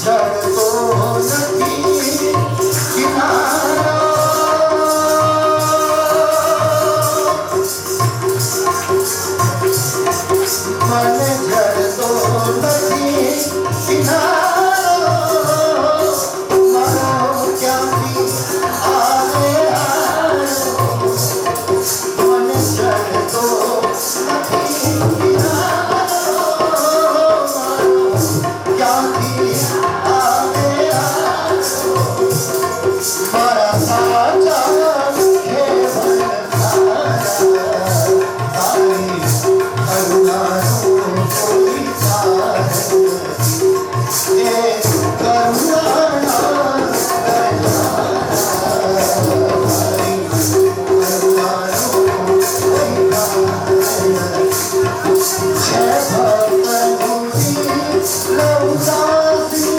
જડતો નથી કિનારો મને જડતો નથી કિનારો મારો ક્યાંથી આવે મને જડતો નથી કિનારો ક્યાંથી આવે મારા સાચા ખેવન તારી કરુણાનો કોઈ પાર નથી એ કરુણાના તારી કરુણાનો કોઈ પાર નથી છે ભક્ત ગુણી લૌદાસી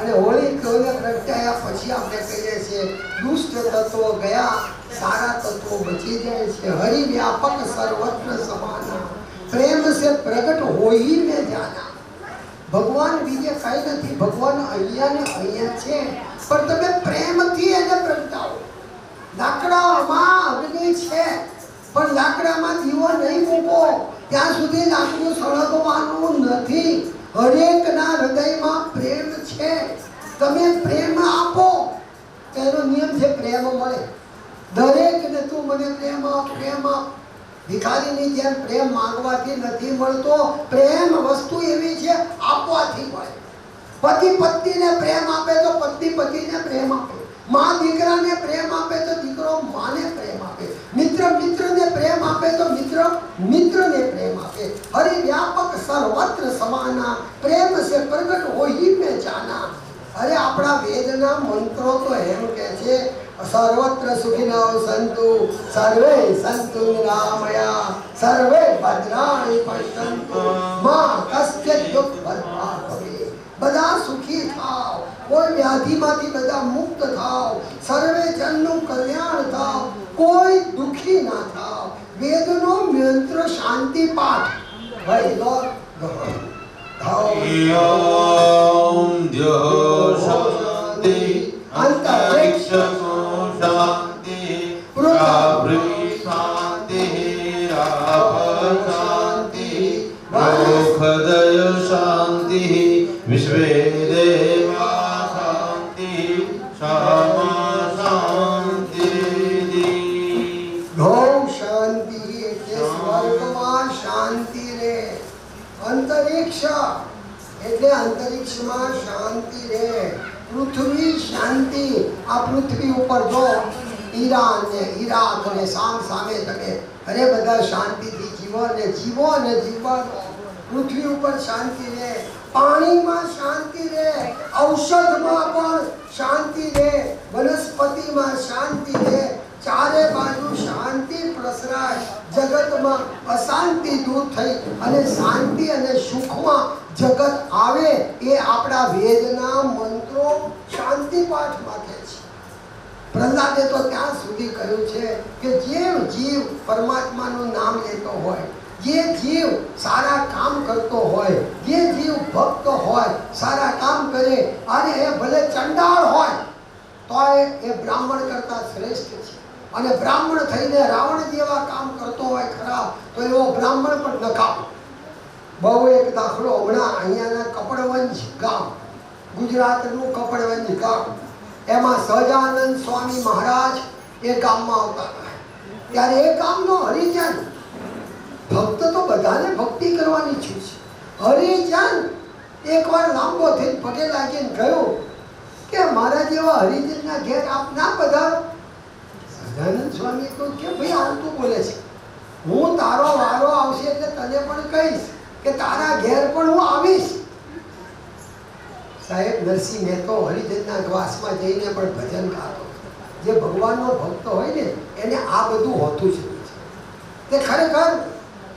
અને હોળીને પ્રગટાયા પછી આપણે કહીએ છીએ દુષ્ટ તત્વો ગયા, સારા તત્વો બચી જાય છે. હરિ વ્યાપક સર્વત્ર સમાના, પ્રેમ સે પ્રગટ હોઈ મેં જાના. ભગવાન બીજે કઈ નથી, ભગવાન અહીંયા ને અહીંયા છે, પણ તમે પ્રેમથી એને પ્રગટાવો. લાકડામાં અગ્નિ છે, પણ લાકડામાં દીવો નહીં મૂકો ત્યાં સુધી લાકડું સળગવાનું નથી. હરેકના હૃદયમાં પ્રેમ છે, તમે પ્રેમ આપો, એનો નિયમ છે પ્રેમ મળે. દરેકને તું મને પ્રેમ આપ, પ્રેમ આપ. ભિખારીની જેમ પ્રેમ માંગવાથી નથી મળતો. પ્રેમ વસ્તુ એવી છે આપવાથી મળે. પતિ પત્નીને પ્રેમ આપે તો પત્ની પતિને પ્રેમ આપે, માં દીકરાને પ્રેમ આપે તો દીકરો માને પ્રેમ આપે, મિત્ર મિત્રને પ્રેમ આપે તો મિત્ર મિત્રને પ્રેમ આપે. હરિ વ્યાપક સર્વત્ર સમાના, પ્રેમ સે પ્રગટ હોઈ મેં જાના. અરે આપણા વેદના મંત્રો તો એમ કે છે સર્વત્ર સુખિનો સંતુ સર્વે સંતુ નિરામયા સર્વે ભદ્રાણિ પશ્યન્તુ મા કસ્ય દુઃખભાગ ભવે. બધા સુખી થાવ, કોઈ વ્યાધિમાંથી બધા મુક્ત થાવ, સર્વે જનનું કલ્યાણ થાવ, કોઈ દુખી ના થાવ. વેદનો મંત્ર શાંતિ પાઠ ભાઈ લો શાંતિ અંતરિક્ષ શાંતિ પૃથ્વી શાંતિ શાંતિ મોક્ષદય શાંતિ વિશ્વે દેવા શાંતિ શામા શાંતિ. ગૌ શાંતિ એટલે સ્વર્ગમાં શાંતિ રહે. અંતરિક્ષ એટલે અંતરિક્ષમાં શાંતિ રહે. પૃથ્વી શાંતિ, આ પૃથ્વી ઉપર જો ઈરાન ને ઈરાક ને સામ સામે તમે અરે બધા શાંતિથી જીવો. જીવોને જીવો અને જીવવા દો. પૃથ્વી ઉપર શાંતિ રહે, પાણીમાં શાંતિ રહે, ઔષધમાં પણ શાંતિ રહે, વનસ્પતિમાં શાંતિ રહે, ચારે બાજુ શાંતિ પ્રસરાય, જગતમાં અશાંતિ દૂર થઈ અને શાંતિ અને સુખમાં જગત આવે. એ આપણા વેદના મંત્રો શાંતિ પાઠમાં કહે છે. પ્રહલાદે તો ત્યાં સુધી કહ્યું છે કે જે જીવ પરમાત્માનું નામ લેતો હોય, જે જીવ સારા કામ કરતો હોય, જે જીવ ભક્ત હોય, સારા કામ કરે, અને એ ભલે ચંડાળ હોય તો એ બ્રાહ્મણ કરતા શ્રેષ્ઠ છે. અને બ્રાહ્મણ થઈને રાવણ જેવા કામ કરતો હોય ખરાબ, તો એવો બ્રાહ્મણ પણ નકામ. બહુ એક દાખલો હમણાં અહીંયાના કપડવંજ ગામ, ગુજરાતનું કપડવંજ ગામ, એમાં સહજાનંદ સ્વામી મહારાજ એ ગામમાં આવતા હતા. ત્યારે એ ગામનો હરિજન, ભક્ત તો બધાને ભક્તિ કરવાની છે, હરિજન એકવાર લાંબો થઈને પગે લાગીને કહ્યું કે મારા જેવા હરિજનના ઘેર આપ ના પધારો. સહજાનંદ સ્વામી તો કે ભાઈ આવતું બોલે છે, હું તારો વારો આવશે એટલે તને પણ કહીશ કે તારા ઘેર પણ હું આવીશ. સાહેબ નરસિંહ મહેતો હરિજનના વાસમાં જઈને પણ ભજન ગાતો. જે ભગવાનનો ભક્ત હોય ને એને આ બધું હોતું જ નથી. તે ખરેખર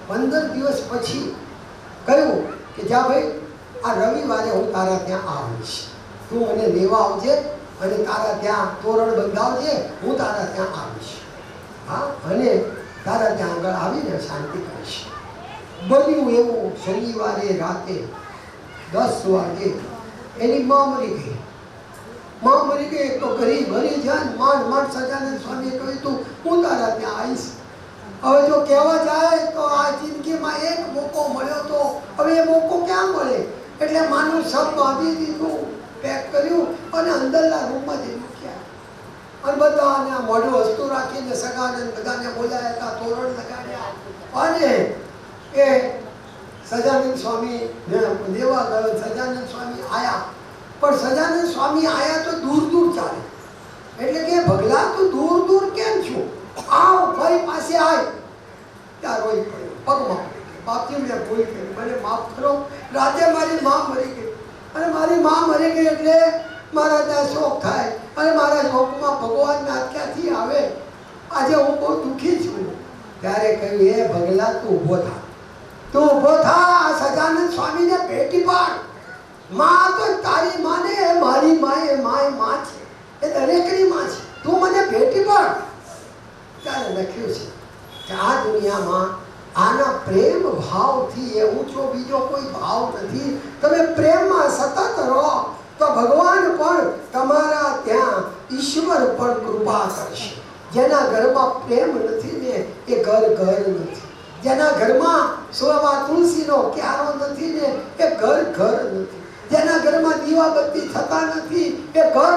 15 દિવસ પછી કહ્યું કે જા ભાઈ, આ રવિવારે હું તારા ત્યાં આવીશ, તું મને લેવા આવજે અને તારા ત્યાં તોરણ બંધાવજે, હું તારા ત્યાં આવીશ. હા, અને તારા ત્યાં આગળ આવીને શાંતિ કરીશ. બન્યું એવું, શનિવારે રાતે 10 વાગે એની માં મરી ગઈ. માં મરી ગઈ તો ગરીબ હરિજન માંડ સહજાનંદ સ્વામીએ કહ્યું તું હું તારા ત્યાં આવીશ. હવે જો કહેવા જાય તો આ જિંદગીમાં એક મોકો મળ્યો તો હવે એ મોકો ક્યાં મળે? એટલે માનું સબ બાંધી દીધું, પેક કર્યું અને અંદરના રૂમમાં જઈ મૂક્યા. અને બધાને મોઢું હસતું રાખીને સગાને બધાને બોલાયા હતા, તોરણ લગાડ્યા. અને એ સહજાનંદ સ્વામી લેવા ગયો. સહજાનંદ સ્વામી આયા, પણ સહજાનંદ સ્વામી આયા તો દૂર દૂર ચાલે. એટલે કે ભગલા તું દૂર દૂર કેમ છું? આવ ભાઈ પાસે આય. ત્યાં રોઈ પડ્યો, પગમાં બાપજી મેં ભૂલ કરી, મને માફ કરો. રાતે મારી માં મરી ગઈ અને મારી માં મરી ગઈ એટલે મારા ત્યાં શોક થાય અને મારા શોકમાં ભગવાનના ક્યાંથી આવે? આજે હું બહુ દુઃખી છું. ત્યારે કહ્યું એ ભગલા તું ઊભો થા, તું ઊભો થા. સહજાનંદ સ્વામીને ભેટી પાડ. માં તો તારી માને, મારી માં એ માં છે, એ દરેકની માં છે. તું મને ભેટી પાડ. ત્યારે લખ્યું છે કે આ દુનિયામાં આના પ્રેમ ભાવથી એ ઊંચો બીજો કોઈ ભાવ નથી. તમે પ્રેમમાં સતત રહો તો ભગવાન પણ તમારા ત્યાં ઈશ્વર પર કૃપા કરશે. જેના ઘરમાં પ્રેમ નથી ને એ ઘર નથી. જેના ઘરમાં સોવા તુલસીનો ક્યારો નથી ને એ ઘર નથી. જેના ઘરમાં દીવાબત્તી થતા નથી એ ઘર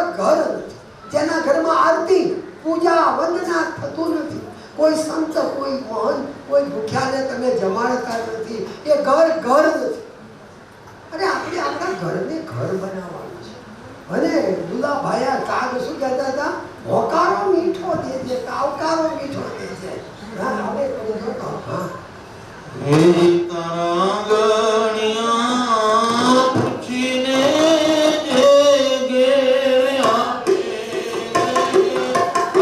નથી. જેના ઘરમાં આરતી પૂજા વંદના થતું નથી, કોઈ સંત કોઈ મહાન કોઈ ભૂખ્યાને તમે જમાડતા નથી, એ ઘર નથી. અને આપણે આપણા ઘરને ઘર બનાવવાનું છે. અને દુલાભાઈ કાગ શું કહેતા હતા? હોકારો મીઠો દેજે, આવકારો મીઠો દેજે. હા, હવે હા પૂછીને જે ઘેર આપે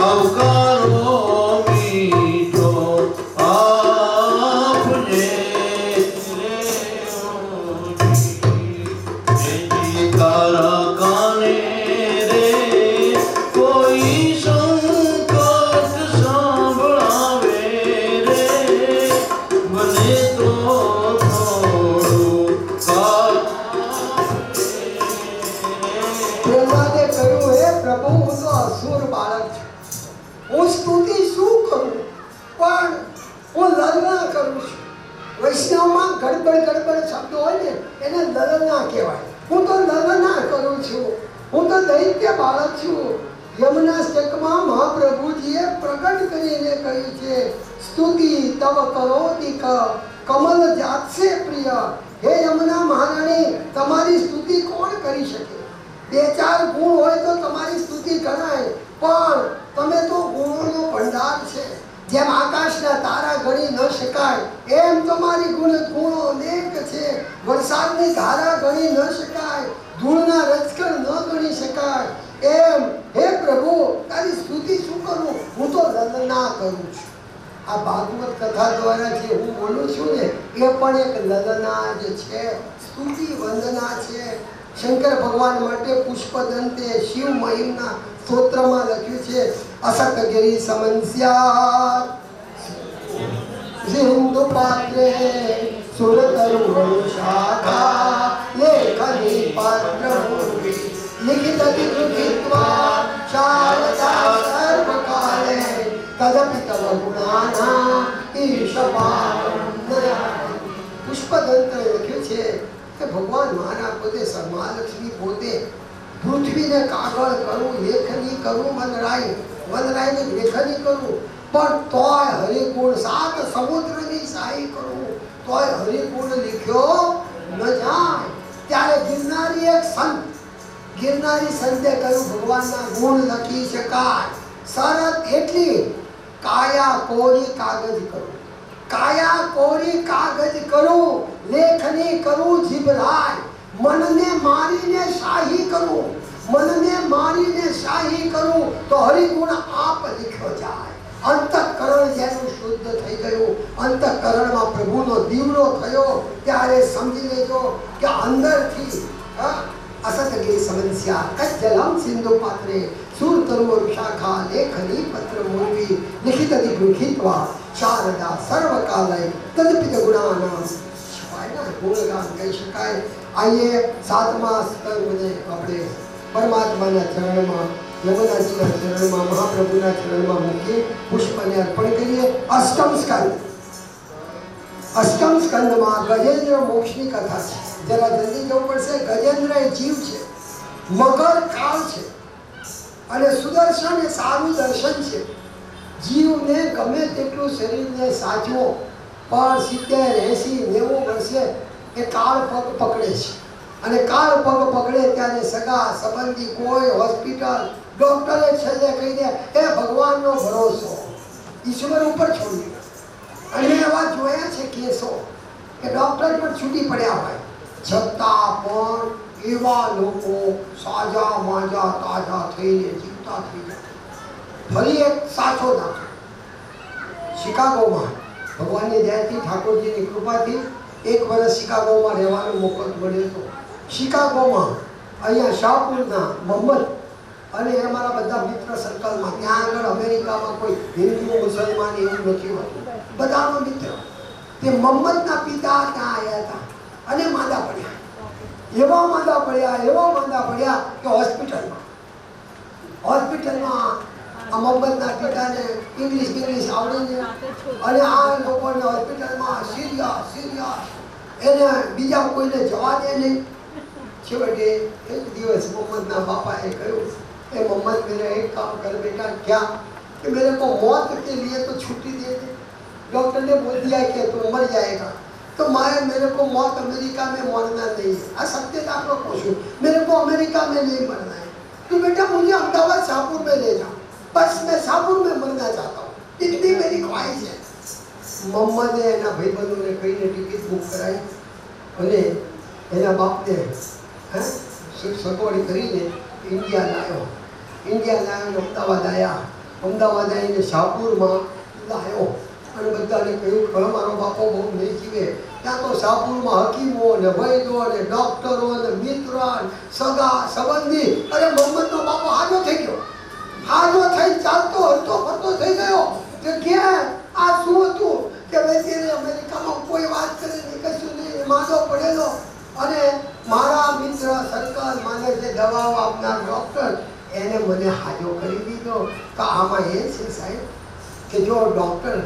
આવકારો મીઠો આપજે રે. તારા કાને રે કોઈ સંકટ સાંભળાવે રે, મને તો પ્રહલાદે કહ્યું હે પ્રભુ, હું તો અસુર બાળક છું, હું સ્તુતિ શું કરું? પણ હું લલના કરું છું. વૈષ્ણવમાં ગડબડ શબ્દો હોય ને એને લલના કહેવાય. હું તો લલના કરું છું, હું તો દૈત્ય બાળક છું. યમુનાષ્ટકમાં મહાપ્રભુજીએ પ્રગટ કરીને કહ્યું છે સ્તુતિ તવ કરોતિક કમલ જાતસે પ્રિય. હે યમુના મહારાણી, તમારી સ્તુતિ કોણ કરી શકે? 2-4 ગુણ હોય તો તમારી સ્તુતિ કરાય, પણ તમે તો ગુણોનો ભંડાર છે. જેમ આકાશના તારા ગણી ન શકાય, એમ તમારી ગુણો અનેક છે. વરસાદની ધારા ગણી ન શકાય, ધૂળના રજકણ ન ગણી શકાય. એમ હે પ્રભુ, તારી સ્તુતિ શું કરું? હું તો લલના કરું છું. આ ભાગવત કથા દ્વારા જે હું બોલું છું ને, એ પણ એક લલના જ છે, સ્તુતિ વંદના છે. શંકર ભગવાન માટે પુષ્પદંતે શિવ મહિમના સ્તોત્રમાં લખ્યું છે, અસતગિરી સમન્સ્યા સિંધુ પાત્રે સુરતરુ શાખા લેખની પાત્ર લિખિત ગૃહીત્વા શારદા સર્વકાલે તદપિ તવ ગુણાના ઈશપાલમ. પુષ્પદંતે લખ્યું છે કે ભગવાન મારા પોતે મહાલક્ષ્મી પોતે પૃથ્વીને કાગળ કરું, લેખની કરું, વનરાયને લેખની કરું, પણ તોય હરિગુણ 7 સમુદ્રની શાહી કરું, તોય હરિગુણ લખ્યો ન જાય. ત્યારે ગિરનારી સંતે કહ્યું ભગવાનના ગુણ લખી શકાય. શરત એટલી, કાયા કોરી કાગજ કરું, કાયા કોરી કાગજ કરું, લેખની કરું જીભરાય, મનને મારીને શાહી કરું, મનને મારીને શાહી કરું, તો હરિગુણ આપ લખ્યો જાય. અંતઃકરણ જેનું શુદ્ધ થઈ ગયું, અંતઃકરણમાં પ્રભુનો દીવડો થયો, ત્યારે સમજી લેજો કે અંદરથી અસતગિરી સમન્સ્યા કજ્જલમ સિંધુ પાત્રે સુરતરુ શાખા લેખની પત્ર મૂર્વી લિખિત ગૃહીત્વા શારદા સર્વકાલય તદપિત ગુણાનામ. ગુણગાન કહી શકાય. આઈએ 7મા સ્તરને આપણે પરમાત્માના ચરણમાં, યમુનાજીના ચરણમાં, મહાપ્રભુના ચરણમાં મૂકી પુષ્પને અર્પણ કરીએ. અષ્ટમ સ્કંદમાં ગજેન્દ્ર મોક્ષની કથા છે. જરા જલ્દી જવું પડશે. ગજેન્દ્ર એ જીવ છે, મગર કાળ છે, અને સુદર્શન એ સારું દર્શન છે. જીવને ગમે તેટલું શરીરને સાચવો, પણ 70, 80, 90 વર્ષે એ કાળ પગ પકડે છે. અને કાળ પગ પકડે ત્યારે સગા સંબંધી કોઈ હોસ્પિટલ ડોક્ટરે છેલ્લે કહી દે એ ભગવાનનો ભરોસો, ઈશ્વર ઉપર છોડી. અને એવા જોયા છે કેસો કે ડોક્ટર પણ છૂટી પડ્યા હોય, છતાં પણ એવા લોકો સાજા માજા તાજા થઈને જીવતા થઈ જાય. ફરી એક સાચો દાખલો શિકાગોમાં ભગવાનની દયાથી, ઠાકોરજીની કૃપાથી 1 વર્ષ શિકાગોમાં રહેવાનો મોકો મળ્યો હતો. શિકાગોમાં અહીંયા શાહપુરના મોહમ્મદ અને અમારા બધા મિત્ર સર્કલમાં, ત્યાં આગળ અમેરિકામાં કોઈ હિન્દુ મુસલમાન એવું નથી હોતું, બધાનો મિત્ર. તે મોહમ્મદના પિતા ત્યાં આવ્યા હતા અને માંદા પડ્યા. એવા માંદા પડ્યા કે હોસ્પિટલમાં આ મોહમ્મદના પિતાને ઇંગ્લિશ આવડે છે, અને આ લોકોને હોસ્પિટલમાં સિરિયસ એને બીજા કોઈને જવા દે નહીં. છેવટે એક દિવસ મોહમ્મદના બાપાએ કહ્યું, એ मोहम्मद मेरा एक काम कर बेटा, क्या कि मेरे को मौत के लिए तो छुट्टी दे दे. डॉक्टर ने बोल दिया कि तू मर जाएगा, तो मेरे को मौत अमेरिका में मरना नहीं है. आ सत्य आप लोग पूछो, मेरे को अमेरिका में नहीं मरना है, तो बेटा मुझे अहमदाबाद शाहपुर में ले जाओ, बस मैं शाहपुर में मरना चाहता हूँ, इतनी मेरी ख्वाहिश है. मोहम्मदे एना भाईबंधोने कहीने टिकિટ બુક કરાવી અને એના બાપને સગવડ કરીને ઇન્ડિયા લાવ્યો. અમદાવાદ આવીને શાહપુરમાં લાવ્યો અને બધાને કહ્યું કે મારો બાપો બહુ નહીં જીવે. ત્યાં તો શાહપુરમાં હકીમો ને વૈદો ને ડોક્ટરો ને મિત્ર સગા સંબંધી. અરે મોહમ્મદનો બાપો હાજો થઈ ગયો, હાજો થઈ ચાલતો હરતો ફરતો થઈ ગયો. કે ક્યાં આ શું હતું કે ભાઈ અમેરિકામાં કોઈ વાત કરે નહીં, કશું નહીં, માંદો પડેલો. અને મારા મિત્ર સર્કલ મને જે દવાઓ આપનાર ડૉક્ટર એને મને હાજો કરી દીધો. તો આમાં એ છે સાહેબ કે જો ડૉક્ટર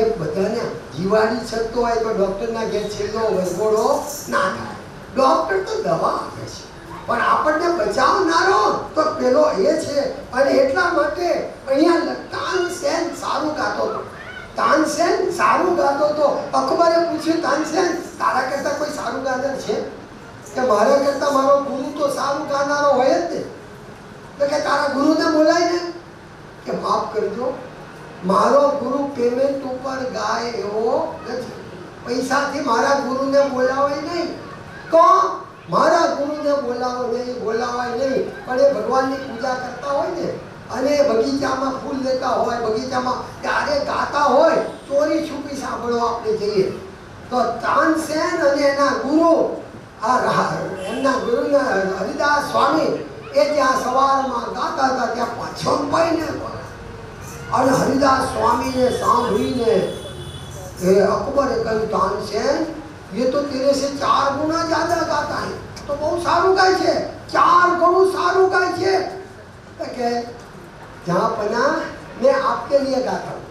એ બધાને જીવાડી શકતો હોય તો ડૉક્ટરના ઘેર છેલ્લો વસગોડો ના થાય. ડૉક્ટર તો દવા આપે છે, પણ આપણને બચાવનારો તો પેલો એ છે. અને એટલા માટે અહીંયા તાનસેન સારું ગાતો હતો. તાનસેન સારું ગાતો હતો. અકબરે પૂછ્યું, તાનસેન તારા કરતાં કોઈ સારું ગાનાર છે? કે મારા કરતાં મારો ગુરુ તો સારું ગાનારો હોય જ ને. તો કે તારા ગુરુને બોલાય ને કે માફ કરજો, મારો ગુરુ પેમેન્ટ ઉપર ગાય એવો નથી. પૈસાથી મારા ગુરુને બોલાવાય નહીં. તો મારા ગુરુને બોલાવાય નહીં. પણ એ ભગવાનની પૂજા કરતા હોય ને અને બગીચામાં ફૂલ લેતા હોય, બગીચામાં ત્યારે ગાતા હોય, ચોરી છુપી સાંભળવા આપણે જઈએ તો તાનસેન અને એના ગુરુ એમના ગુરુના હરિદાસ સ્વામી એ ત્યાં સવારમાં ગાતા હતા. ત્યાં પાછળને અને હરિદાસ સ્વામીને સાંભળીને એ અકબરે કહ્યું, તાનસેન ये तो तेरे से 4 गुना ज्यादा गाता है. तो बहुत सारू गाय છે, 4 गुना सारू गाय છે. तो कहे जहाँ पना मैं आपके लिए गाता हूँ,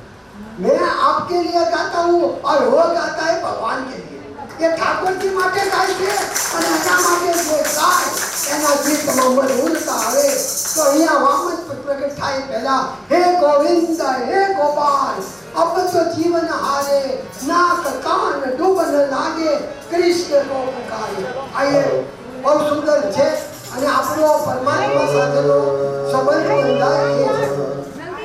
मैं आपके लिए गाता हूँ और वो गाता है भगवान के लिए. ये ठाकुर जी માટે ગાય છે અને એના માટે જે ગાય એના ગીતમાં મધુરતા આવે. તો અહીંયા વામન પ્રગટ થાય પહેલા, હે ગોવિંદ હે ગોપાલ अब तो जीवन हारे, नाक कान डूब न लागे, कृष्ण को पुकारे. आइए બહુ સુંદર છે અને આપણો પરમાત્મા સાથેનો સંબંધ બંધાય છે.